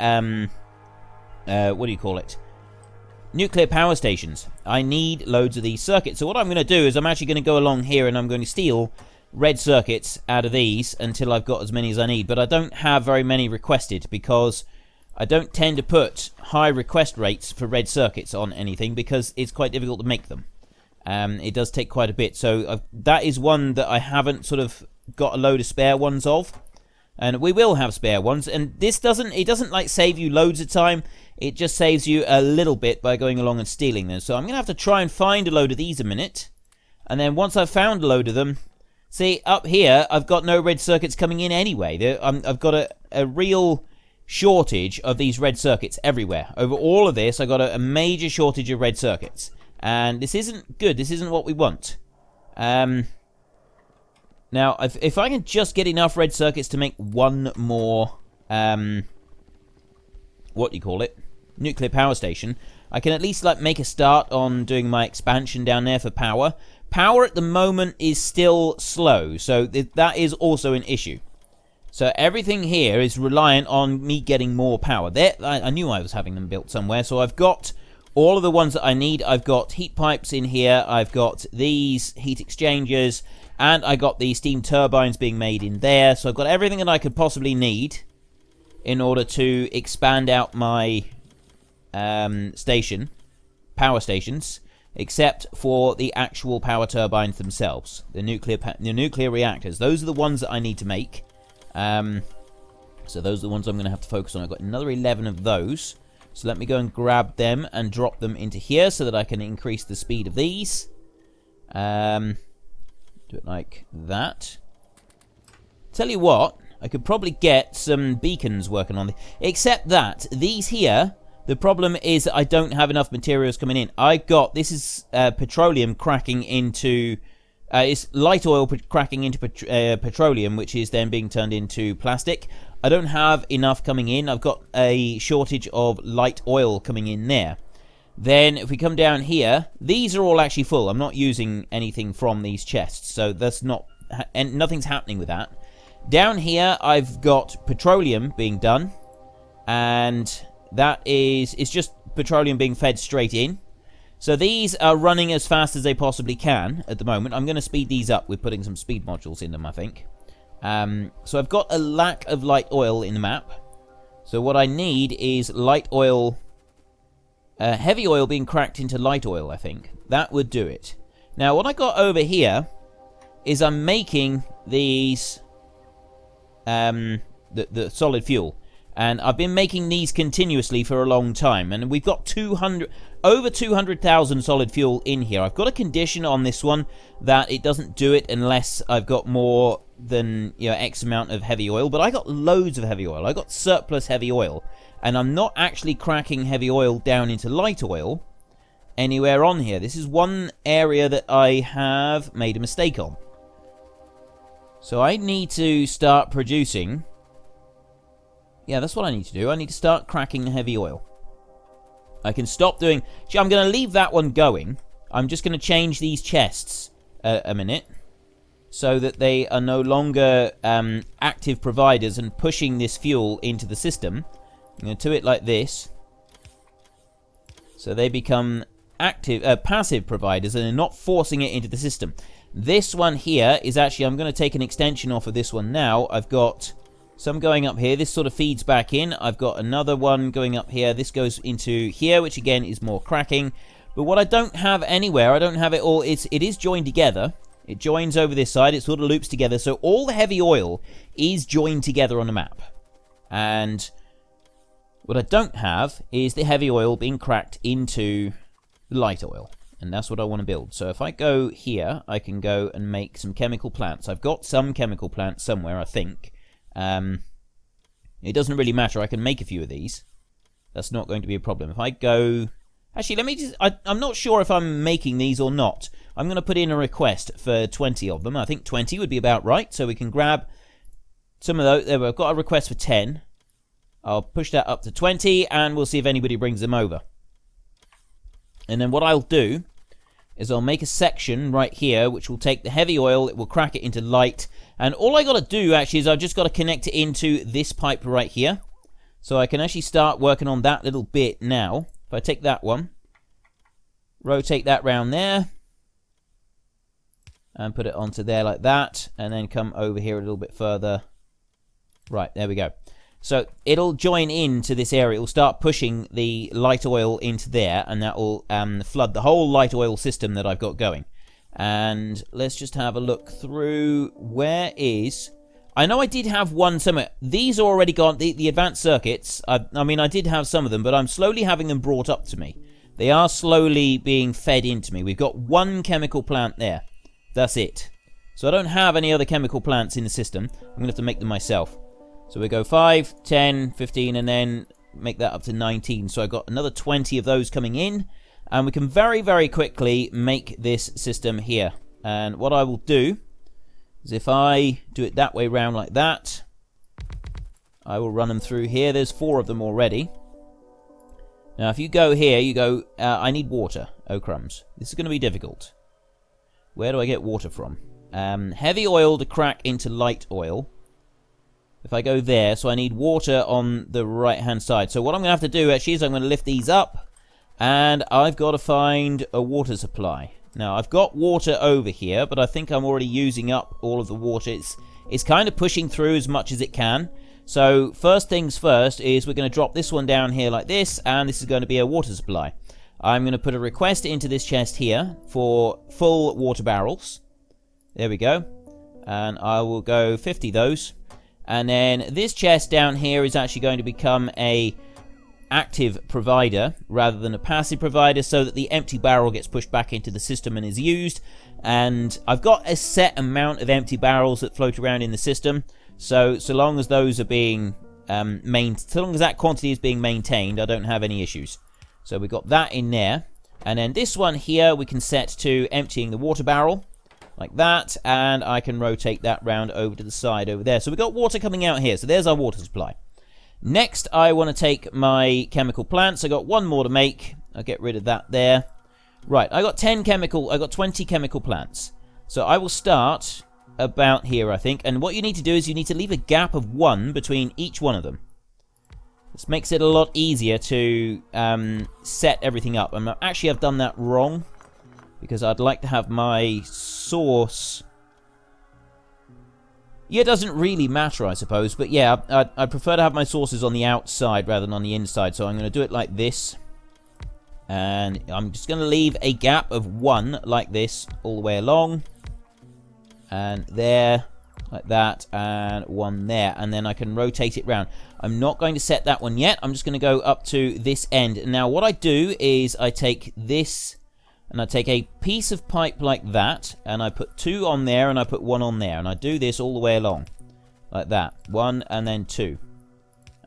what do you call it? Nuclear power stations. I need loads of these circuits. So what I'm going to do is I'm actually going to go along here and I'm going to steal red circuits out of these until I've got as many as I need. But I don't have very many requested because I don't tend to put high request rates for red circuits on anything because it's quite difficult to make them. It does take quite a bit. So that is one that I haven't sort of got a load of spare ones of. And we will have spare ones. And this doesn't like save you loads of time. It just saves you a little bit by going along and stealing them. So I'm going to have to try and find a load of these a minute. And then once I've found a load of them... See, up here, I've got no red circuits coming in anyway. I've got a real shortage of these red circuits everywhere. Over all of this, I've got a major shortage of red circuits. And this isn't good. This isn't what we want. Now, if I can just get enough red circuits to make one more, what do you call it? Nuclear power station, I can at least like make a start on doing my expansion down there for power. Power at the moment is still slow, so that is also an issue. So everything here is reliant on me getting more power. There, I knew I was having them built somewhere, so I've got all of the ones that I need. I've got heat pipes in here, I've got these heat exchangers, and I got the steam turbines being made in there. So I've got everything that I could possibly need in order to expand out my power stations. Except for the actual power turbines themselves, the nuclear reactors. Those are the ones that I need to make. So those are the ones I'm going to have to focus on. I've got another 11 of those. So let me go and grab them and drop them into here so that I can increase the speed of these. Do it like that. Tell you what, I could probably get some beacons working on this. Except that these here... The problem is that I don't have enough materials coming in. This is petroleum cracking into, it's light oil cracking into petroleum, which is then being turned into plastic. I don't have enough coming in. I've got a shortage of light oil coming in there. Then if we come down here, these are all actually full. I'm not using anything from these chests, so that's not, and nothing's happening with that. Down here, I've got petroleum being done, and... it's just petroleum being fed straight in. So these are running as fast as they possibly can at the moment. I'm going to speed these up with putting some speed modules in them, I think. So I've got a lack of light oil in the map. So what I need is light oil, heavy oil being cracked into light oil, I think. That would do it. Now what I got over here is I'm making these, the solid fuel. And I've been making these continuously for a long time. And we've got over 200,000 solid fuel in here. I've got a condition on this one that it doesn't do it unless I've got more than, you know, X amount of heavy oil. But I got loads of heavy oil. I got surplus heavy oil. And I'm not actually cracking heavy oil down into light oil anywhere on here. This is one area that I have made a mistake on. So I need to start producing... Yeah, that's what I need to do. I need to start cracking the heavy oil. I can stop doing... I'm going to leave that one going. I'm just going to change these chests a minute, so that they are no longer active providers and pushing this fuel into the system. I'm going to do it like this, so they become passive providers and are not forcing it into the system. This one here is actually, I'm going to take an extension off of this one now. I've got some going up here. This sort of feeds back in. I've got another one going up here. This goes into here, which again is more cracking. But what I don't have anywhere, I don't have it all, it is joined together. It joins over this side. It sort of loops together. So all the heavy oil is joined together on the map. And what I don't have is the heavy oil being cracked into the light oil. And that's what I want to build. So if I go here, I can go and make some chemical plants. I've got some chemical plants somewhere, I think. It doesn't really matter. I can make a few of these. That's not going to be a problem. If I go... Actually, let me just... I'm not sure if I'm making these or not. I'm going to put in a request for 20 of them. I think 20 would be about right. So we can grab some of those. There, I've got a request for 10. I'll push that up to 20, and we'll see if anybody brings them over. And then what I'll do is I'll make a section right here, which will take the heavy oil, it will crack it into light, and all I got to do actually is I've just got to connect it into this pipe right here. So I can actually start working on that little bit now. If I take that one, rotate that round there, and put it onto there like that, and then come over here a little bit further. Right, there we go. So it'll join into this area. It will start pushing the light oil into there, and that will flood the whole light oil system that I've got going. And let's just have a look through. Where is... I know I did have one somewhere. These are already gone. The advanced circuits, I mean, I did have some of them, but I'm slowly having them brought up to me. They are slowly being fed into me. We've got one chemical plant there. That's it. So I don't have any other chemical plants in the system. I'm going to have to make them myself. So we go 5, 10, 15, and then make that up to 19. So I've got another 20 of those coming in. And we can very, very quickly make this system here. And what I will do is if I do it that way round like that, I will run them through here. There's 4 of them already. Now if you go here, you go, I need water. Oh crumbs. This is going to be difficult. Where do I get water from? Heavy oil to crack into light oil. If I go there, so I need water on the right-hand side. So what I'm going to have to do, actually, is I'm going to lift these up, and I've got to find a water supply. Now, I've got water over here, but I think I'm already using up all of the water. It's kind of pushing through as much as it can. So, first things first is we're going to drop this one down here like this, and this is going to be a water supply. I'm going to put a request into this chest here for full water barrels. There we go. And I will go 50 those. And then this chest down here is actually going to become a active provider rather than a passive provider, so that the empty barrel gets pushed back into the system and is used. And I've got a set amount of empty barrels that float around in the system, so long as those are being so long as that quantity is being maintained, I don't have any issues. So we've got that in there, and then this one here we can set to emptying the water barrel like that, and I can rotate that round over to the side over there. So we've got water coming out here, so there's our water supply. Next, I want to take my chemical plants. I got one more to make. I'll get rid of that there. Right, I got 20 chemical plants. So I will start about here, I think. And what you need to do is you need to leave a gap of 1 between each one of them. This makes it a lot easier to set everything up. And actually, I've done that wrong, because I'd like to have my source... Yeah, it doesn't really matter, I suppose, but yeah, I'd prefer to have my sources on the outside rather than on the inside, so I'm going to do it like this. And I'm just going to leave a gap of 1 like this all the way along. And there, like that, and 1 there, and then I can rotate it round. I'm not going to set that one yet, I'm just going to go up to this end. Now, what I do is I take this... And I take a piece of pipe like that, and I put 2 on there, and I put 1 on there. And I do this all the way along. Like that. 1 and then 2.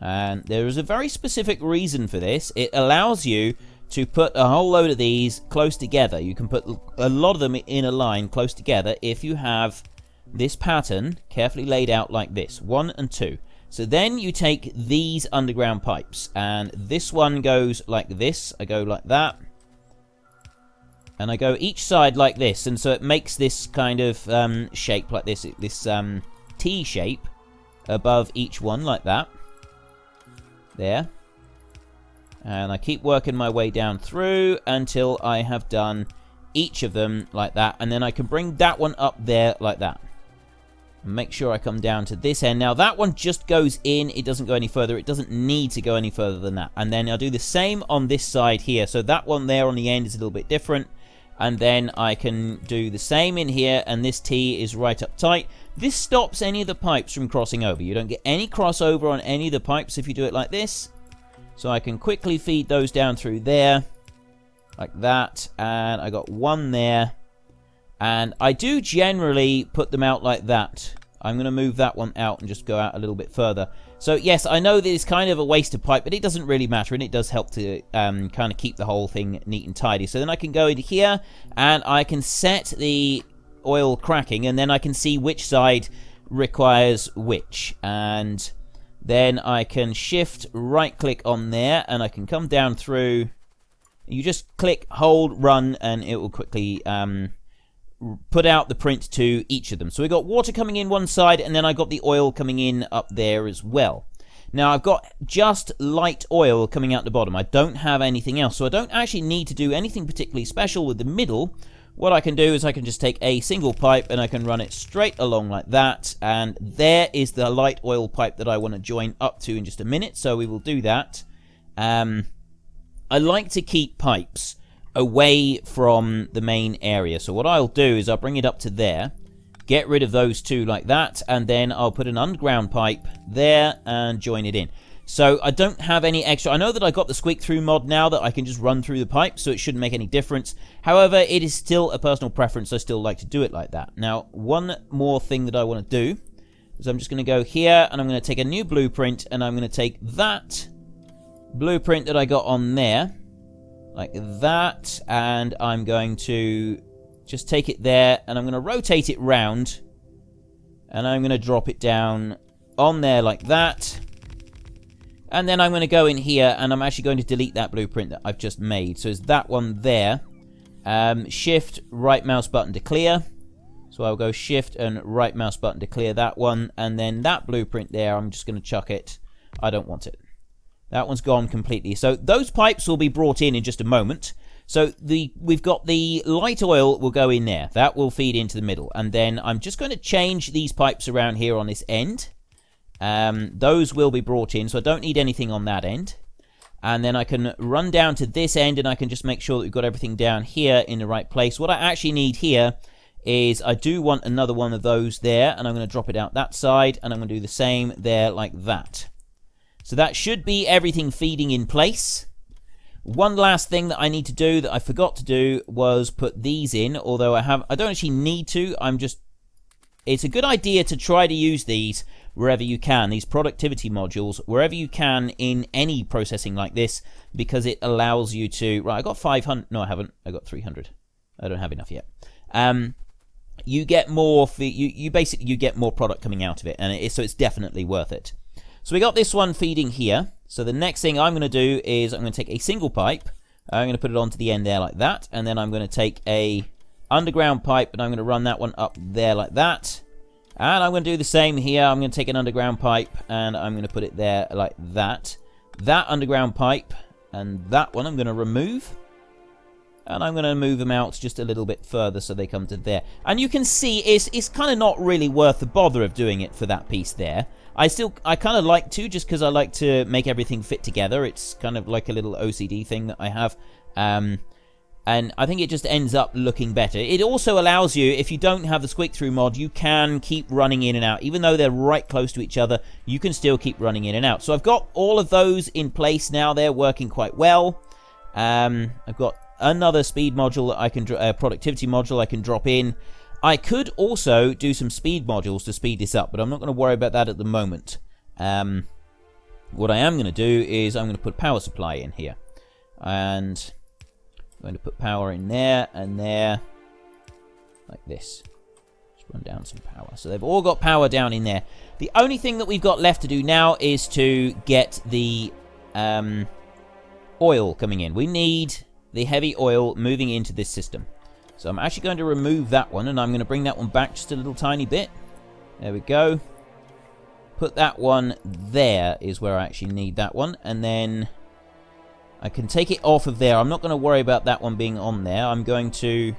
And there is a very specific reason for this. It allows you to put a whole load of these close together. You can put a lot of them in a line close together if you have this pattern carefully laid out like this. 1 and 2. So then you take these underground pipes. And this one goes like this. I go like that. And I go each side like this, and so it makes this kind of shape like this, T shape above each one like that. There. And I keep working my way down through until I have done each of them like that. And then I can bring that one up there like that. And make sure I come down to this end. Now that one just goes in. It doesn't go any further. It doesn't need to go any further than that. And then I'll do the same on this side here. So that one there on the end is a little bit different. And then I can do the same in here. And this T is right up tight. This stops any of the pipes from crossing over. You don't get any crossover on any of the pipes if you do it like this. So I can quickly feed those down through there. Like that. And I got one there. And I do generally put them out like that. I'm going to move that one out and just go out a little bit further. So yes, I know that it's kind of a waste of pipe, but it doesn't really matter. And it does help to kind of keep the whole thing neat and tidy. So then I can go into here and I can set the oil cracking. And then I can see which side requires which. And then I can shift right click on there. And I can come down through. You just click, hold, run, and it will quickly put out the print to each of them. So we got water coming in one side, and then I got the oil coming in up there as well. Now I've got just light oil coming out the bottom. I don't have anything else, so I don't actually need to do anything particularly special with the middle. What I can do is I can just take a single pipe and I can run it straight along like that, and there is the light oil pipe that I want to join up to in just a minute, so we will do that. I like to keep pipes away from the main area. So what I'll do is I'll bring it up to there, get rid of those two like that, and then I'll put an underground pipe there and join it in. So I don't have any extra. I know that I got the squeak through mod now that I can just run through the pipe, so it shouldn't make any difference. However, it is still a personal preference. I still like to do it like that. Now, one more thing that I want to do is I'm just going to go here and I'm going to take a new blueprint, and I'm going to take that blueprint that I got on there like that, and I'm going to just take it there, and I'm going to rotate it round, and I'm going to drop it down on there like that, and then I'm going to go in here, and I'm actually going to delete that blueprint that I've just made. So it's that one there. Shift right mouse button to clear. So I'll go shift and right mouse button to clear that one, and then that blueprint there, I'm just going to chuck it. I don't want it. That one's gone completely. So those pipes will be brought in just a moment. So we've got the light oil will go in there. That will feed into the middle. And then I'm just going to change these pipes around here on this end. Those will be brought in, so I don't need anything on that end. And then I can run down to this end, and I can just make sure that we've got everything down here in the right place. What I actually need here is I do want another one of those there, and I'm going to drop it out that side, and I'm going to do the same there like that. So that should be everything feeding in place. One last thing that I need to do that I forgot to do was put these in, although I don't actually need to. It's a good idea to try to use these wherever you can, these productivity modules, wherever you can in any processing like this, because it allows you to, right, I got 500, no I haven't, I got 300. I don't have enough yet. You get more, you basically get more product coming out of it, and so it's definitely worth it. So we got this one feeding here. So the next thing I'm going to do is I'm going to take a single pipe. I'm going to put it onto the end there like that. And then I'm going to take a underground pipe, and I'm going to run that one up there like that. And I'm going to do the same here. I'm going to take an underground pipe, and I'm going to put it there like that. That underground pipe and that one I'm going to remove. And I'm going to move them out just a little bit further so they come to there. And you can see it's kind of not really worth the bother of doing it for that piece there. I kind of like to, just because I like to make everything fit together. It's kind of like a little OCD thing that I have. And I think it just ends up looking better. It also allows you, if you don't have the squeak through mod, you can keep running in and out. Even though they're right close to each other, you can still keep running in and out. So I've got all of those in place now. They're working quite well. I've got another speed module that I can, productivity module I can drop in. I could also do some speed modules to speed this up, but I'm not going to worry about that at the moment. What I am going to do is I'm going to put power supply in here. And I'm going to put power in there and there, like this. Just run down some power. So they've all got power down in there. The only thing that we've got left to do now is to get the oil coming in. We need the heavy oil moving into this system. So I'm actually going to remove that one, and I'm going to bring that one back just a little tiny bit. There we go. Put that one there is where I actually need that one, and then I can take it off of there. I'm not going to worry about that one being on there. I'm going to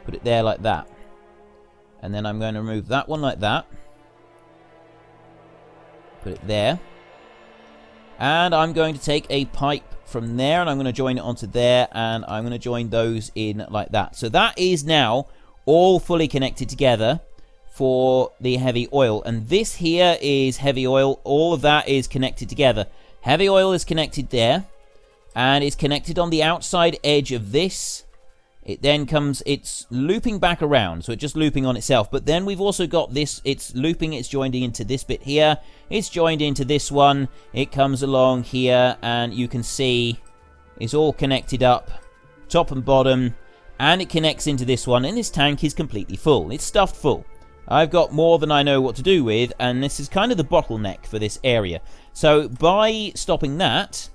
put it there like that. And then I'm going to remove that one like that. Put it there. And I'm going to take a pipe from there, and I'm going to join it onto there, and I'm going to join those in like that. So that is now all fully connected together for the heavy oil. And this here is heavy oil. All of that is connected together. Heavy oil is connected there, and it's connected on the outside edge of this. It then comes, it's looping back around, so it's just looping on itself. But then we've also got this, it's looping, it's joined into this bit here. It's joined into this one. It comes along here, and you can see it's all connected up, top and bottom. And it connects into this one, and this tank is completely full. It's stuffed full. I've got more than I know what to do with, and this is kind of the bottleneck for this area. So by stopping that,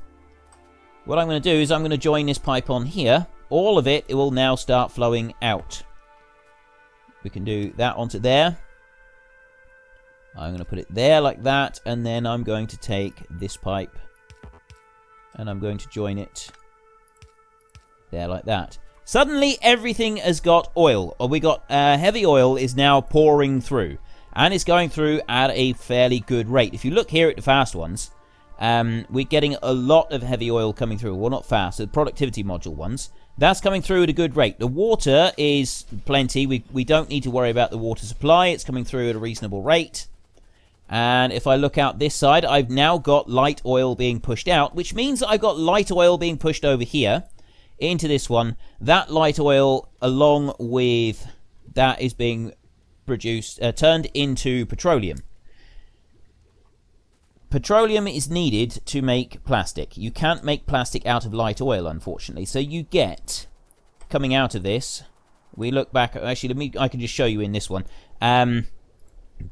what I'm going to do is I'm going to join this pipe on here. All of it will now start flowing out. We can do that onto there. I'm going to put it there like that, and then I'm going to take this pipe and I'm going to join it there like that. Suddenly everything has got oil, or we got heavy oil is now pouring through, and it's going through at a fairly good rate. If you look here at the fast ones, we're getting a lot of heavy oil coming through. Well, not fast, the productivity module ones. That's coming through at a good rate. The water is plenty. We don't need to worry about the water supply. It's coming through at a reasonable rate. And if I look out this side, I've now got light oil being pushed out, which means that I've got light oil being pushed over here into this one. That light oil, along with that, is being produced, turned into petroleum. Petroleum is needed to make plastic. You can't make plastic out of light oil, unfortunately. So you get, coming out of this, we look back, actually, I can just show you in this one.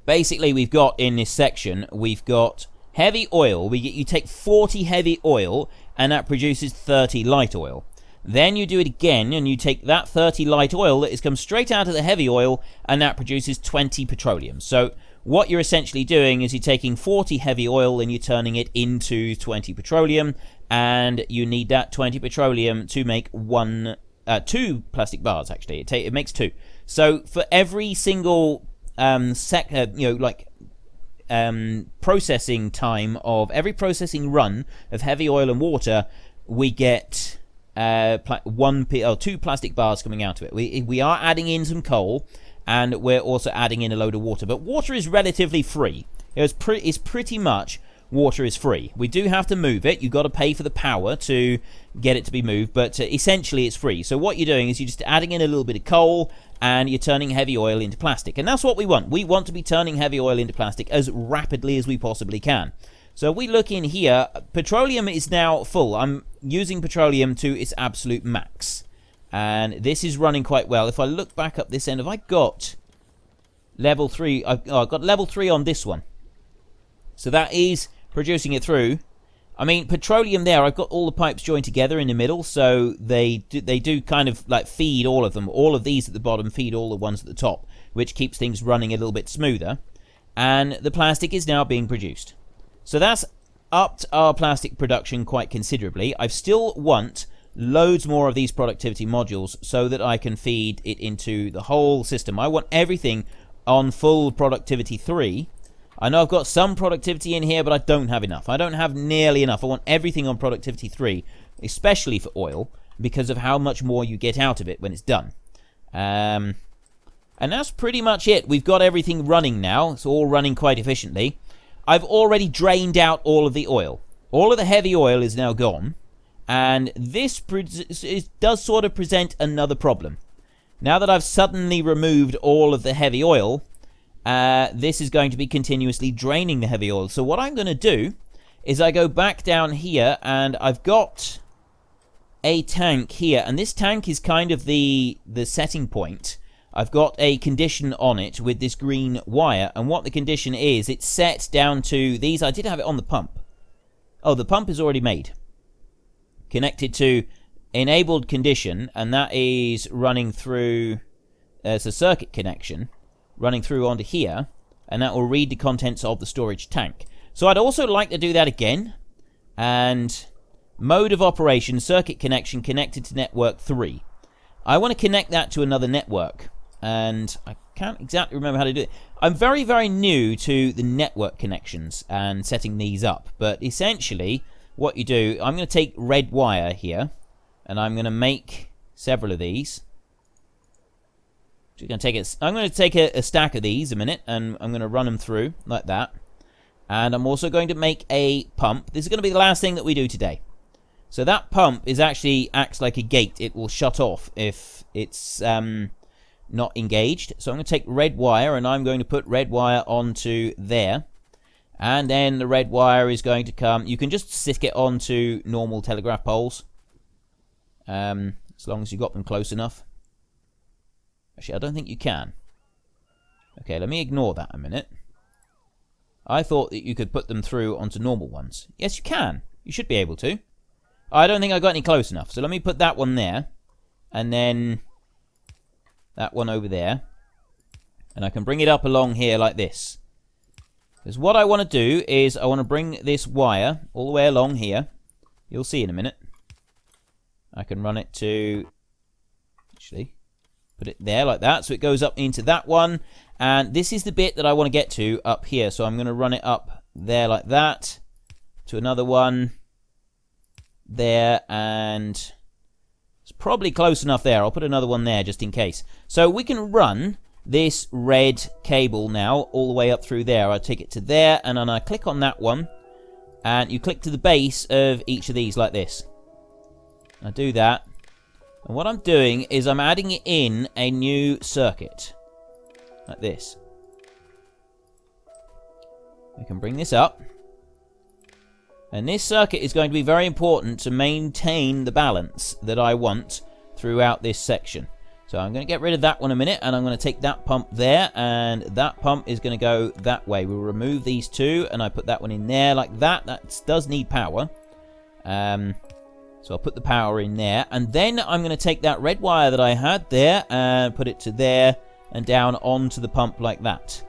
Basically, we've got in this section, we've got heavy oil. You take 40 heavy oil, and that produces 30 light oil. Then you do it again, and you take that 30 light oil that has come straight out of the heavy oil, and that produces 20 petroleum. So what you're essentially doing is you're taking 40 heavy oil and you're turning it into 20 petroleum, and you need that 20 petroleum to make two plastic bars, actually. It makes two. So for every single processing time of every processing run of heavy oil and water, we get two plastic bars coming out of it. We are adding in some coal, and we're also adding in a load of water. But water is relatively free. It's pretty much water is free. We do have to move it. You've got to pay for the power to get it to be moved, but essentially it's free. So what you're doing is you're just adding in a little bit of coal, and you're turning heavy oil into plastic. And that's what we want. We want to be turning heavy oil into plastic as rapidly as we possibly can. So we look in here, petroleum is now full. I'm using petroleum to its absolute max. And this is running quite well. If I look back up this end, have I got level 3? I've got level 3 on this one. So that is producing it through. I mean, petroleum there, I've got all the pipes joined together in the middle, so they do kind of like feed all of them. All of these at the bottom feed all the ones at the top, which keeps things running a little bit smoother. And the plastic is now being produced. So that's upped our plastic production quite considerably. I still want loads more of these productivity modules so that I can feed it into the whole system. I want everything on full productivity 3. I know I've got some productivity in here, but I don't have enough. I don't have nearly enough. I want everything on productivity 3, especially for oil, because of how much more you get out of it when it's done. And that's pretty much it. We've got everything running now. It's all running quite efficiently. I've already drained out all of the oil. All of the heavy oil is now gone. And this does sort of present another problem. Now that I've suddenly removed all of the heavy oil, this is going to be continuously draining the heavy oil. So what I'm going to do is I go back down here, and I've got a tank here. And this tank is kind of the setting point. I've got a condition on it with this green wire. And what the condition is, it's set down to these. I did have it on the pump. Oh, the pump is already made. Connected to enabled condition, and that is running through as a circuit connection, running through onto here, and that will read the contents of the storage tank. So I'd also like to do that again, and mode of operation, circuit connection connected to network 3. I want to connect that to another network, and I can't exactly remember how to do it. I'm very, very new to the network connections and setting these up, but essentially what you do, I'm going to take red wire here, and I'm going to make several of these. I'm going to take a stack of these a minute, and I'm going to run them through like that. And I'm also going to make a pump. This is going to be the last thing that we do today. So that pump acts like a gate. It will shut off if it's not engaged. So I'm going to take red wire, and I'm going to put red wire onto there. And then the red wire is going to come. You can just stick it onto normal telegraph poles, as long as you've got them close enough. Actually, I don't think you can. Okay, let me ignore that a minute. I thought that you could put them through onto normal ones. Yes, you can. You should be able to. I don't think I got any close enough. So let me put that one there. And then that one over there. And I can bring it up along here like this. Because what I want to do is I want to bring this wire all the way along here. You'll see in a minute. I can run it to... Actually... Put it there like that, so it goes up into that one. And this is the bit that I want to get to up here. So I'm going to run it up there like that. To another one. There, and it's probably close enough there. I'll put another one there just in case. So we can run this red cable now all the way up through there. I take it to there, and then I click on that one. And you click to the base of each of these like this. I do that. And what I'm doing is I'm adding in a new circuit. Like this. I can bring this up. And this circuit is going to be very important to maintain the balance that I want throughout this section. So I'm going to get rid of that one a minute, and I'm going to take that pump there, and that pump is going to go that way. We'll remove these two, and I put that one in there like that. That does need power. So I'll put the power in there, and then I'm going to take that red wire that I had there and put it to there and down onto the pump like that.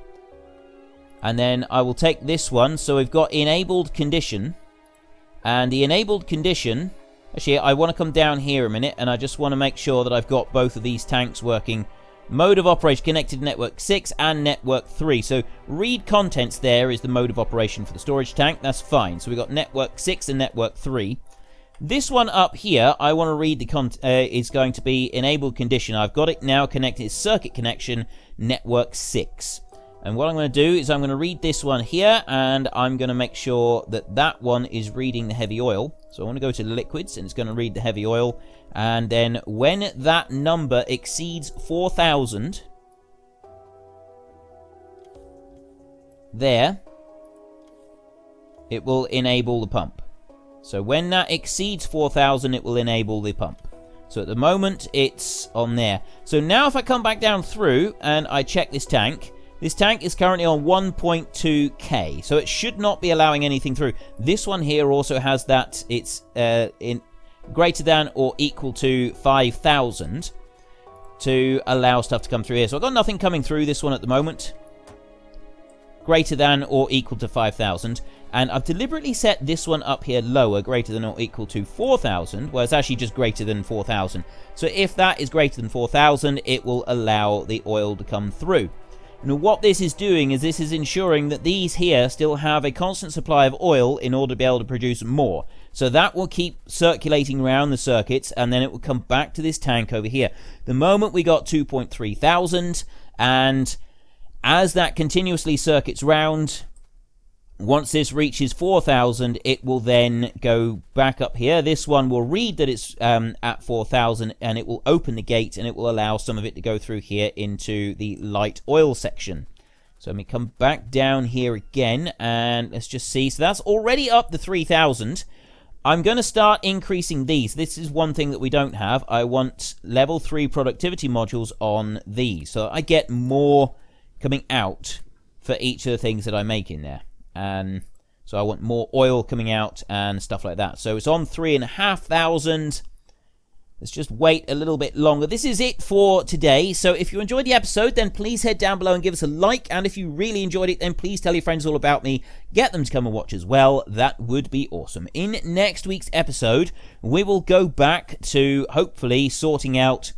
And then I will take this one. So we've got enabled condition, and the enabled condition, actually I want to come down here a minute, and I just want to make sure that I've got both of these tanks working. Mode of operation connected to network 6 and network 3. So read contents there is the mode of operation for the storage tank. That's fine. So we've got network 6 and network 3. This one up here, I want to read the is going to be enabled condition. I've got it now connected. It's circuit connection network 6. And what I'm going to do is I'm going to read this one here, and I'm going to make sure that that one is reading the heavy oil. So I want to go to liquids, and it's going to read the heavy oil. And then when that number exceeds 4,000, there, it will enable the pump. So when that exceeds 4,000, it will enable the pump. So at the moment, it's on there. So now if I come back down through and I check this tank is currently on 1.2k. So it should not be allowing anything through. This one here also has that it's in greater than or equal to 5,000 to allow stuff to come through here. So I've got nothing coming through this one at the moment. Greater than or equal to 5,000. And I've deliberately set this one up here lower, greater than or equal to 4,000. Well, it's actually just greater than 4,000. So if that is greater than 4,000, it will allow the oil to come through. Now, what this is doing is this is ensuring that these here still have a constant supply of oil in order to be able to produce more. So that will keep circulating around the circuits, and then it will come back to this tank over here. The moment we got 2.3 thousand, and as that continuously circuits round, once this reaches 4,000, it will then go back up here. This one will read that it's at 4,000, and it will open the gate, and it will allow some of it to go through here into the light oil section. So let me come back down here again, and let's just see. So that's already up to 3,000. I'm going to start increasing these. This is one thing that we don't have. I want level 3 productivity modules on these, so I get more coming out for each of the things that I make in there. And so I want more oil coming out and stuff like that. So it's on 3,500, Let's just wait a little bit longer. This is it for today. So if you enjoyed the episode, then please head down below and give us a like. And if you really enjoyed it, then please tell your friends all about me. Get them to come and watch as well. That would be awesome. In next week's episode, we will go back to hopefully sorting out...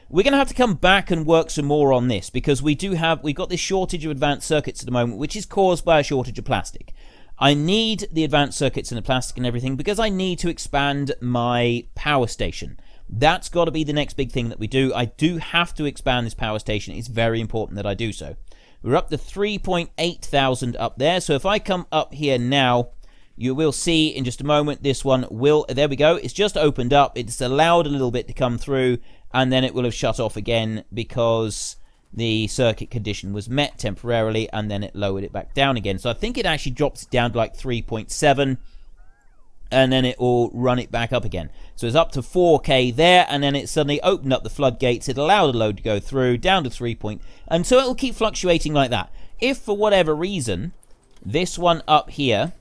We're going to have to come back and work some more on this, because we've got this shortage of advanced circuits at the moment, which is caused by a shortage of plastic. I need the advanced circuits and the plastic and everything because I need to expand my power station. That's got to be the next big thing that we do. I do have to expand this power station. It's very important that I do so. We're up to 3,800 up there. So if I come up here now, you will see in just a moment this one will... There we go. It's just opened up. It's allowed a little bit to come through, and then it will have shut off again because the circuit condition was met temporarily, and then it lowered it back down again. So I think it actually drops it down to like 3.7. And then it will run it back up again. So it's up to 4K there, and then it suddenly opened up the floodgates. It allowed a load to go through, down to 3 point, and so it will keep fluctuating like that. If for whatever reason, this one up here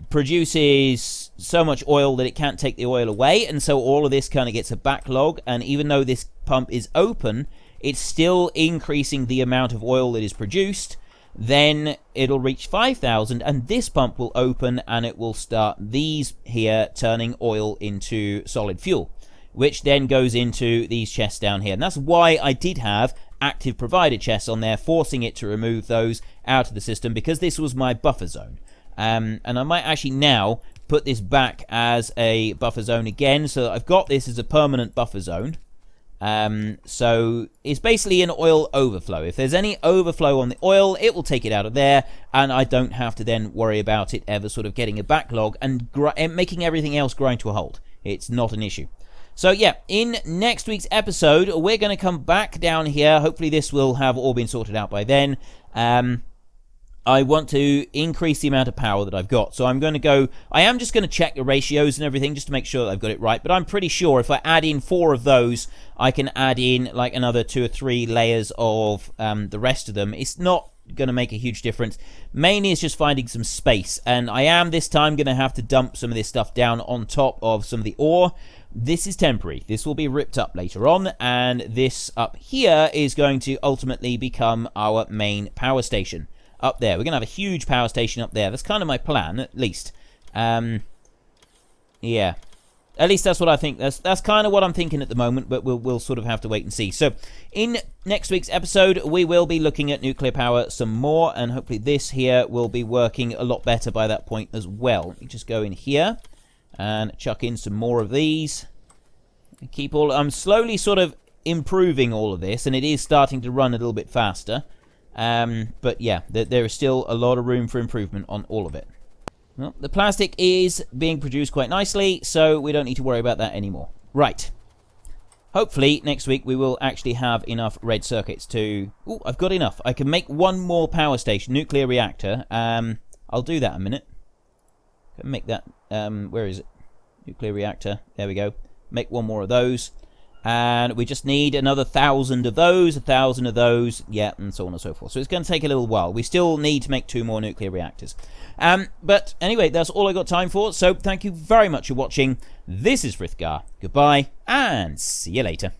produces so much oil that it can't take the oil away, and so all of this kind of gets a backlog, and even though this pump is open, it's still increasing the amount of oil that is produced, then it'll reach 5,000 and this pump will open and it will start these here turning oil into solid fuel, which then goes into these chests down here. And that's why I did have active provider chests on there, forcing it to remove those out of the system, because this was my buffer zone. And I might actually now put this back as a buffer zone again, so that I've got this as a permanent buffer zone. So it's basically an oil overflow. If there's any overflow on the oil, it will take it out of there, and I don't have to then worry about it ever sort of getting a backlog and making everything else grind to a halt. It's not an issue. So yeah, in next week's episode, we're going to come back down here. Hopefully this will have all been sorted out by then. I want to increase the amount of power that I've got. So I'm going to go... I am just going to check the ratios and everything just to make sure that I've got it right. But I'm pretty sure if I add in 4 of those, I can add in like another 2 or 3 layers of the rest of them. It's not going to make a huge difference. Mainly it's just finding some space. And I am this time going to have to dump some of this stuff down on top of some of the ore. This is temporary. This will be ripped up later on. And this up here is going to ultimately become our main power station. Up there. We're going to have a huge power station up there. That's kind of my plan, at least. Yeah. At least that's what I think. That's kind of what I'm thinking at the moment, but we'll sort of have to wait and see. So, in next week's episode, we will be looking at nuclear power some more, and hopefully this here will be working a lot better by that point as well. Let me just go in here and chuck in some more of these. Keep all... I'm slowly sort of improving all of this, and it is starting to run a little bit faster. But yeah, there is still a lot of room for improvement on all of it. Well, the plastic is being produced quite nicely, so we don't need to worry about that anymore. Right. Hopefully, next week we will actually have enough red circuits to... Oh, I've got enough. I can make one more power station, nuclear reactor. I'll do that in a minute. Make that... where is it? Nuclear reactor. There we go. Make one more of those. And we just need another 1,000 of those, 1,000 of those, yeah, and so on and so forth. So it's going to take a little while. We still need to make 2 more nuclear reactors. But anyway, that's all I got time for. So thank you very much for watching. This is Frithgar. Goodbye, and see you later.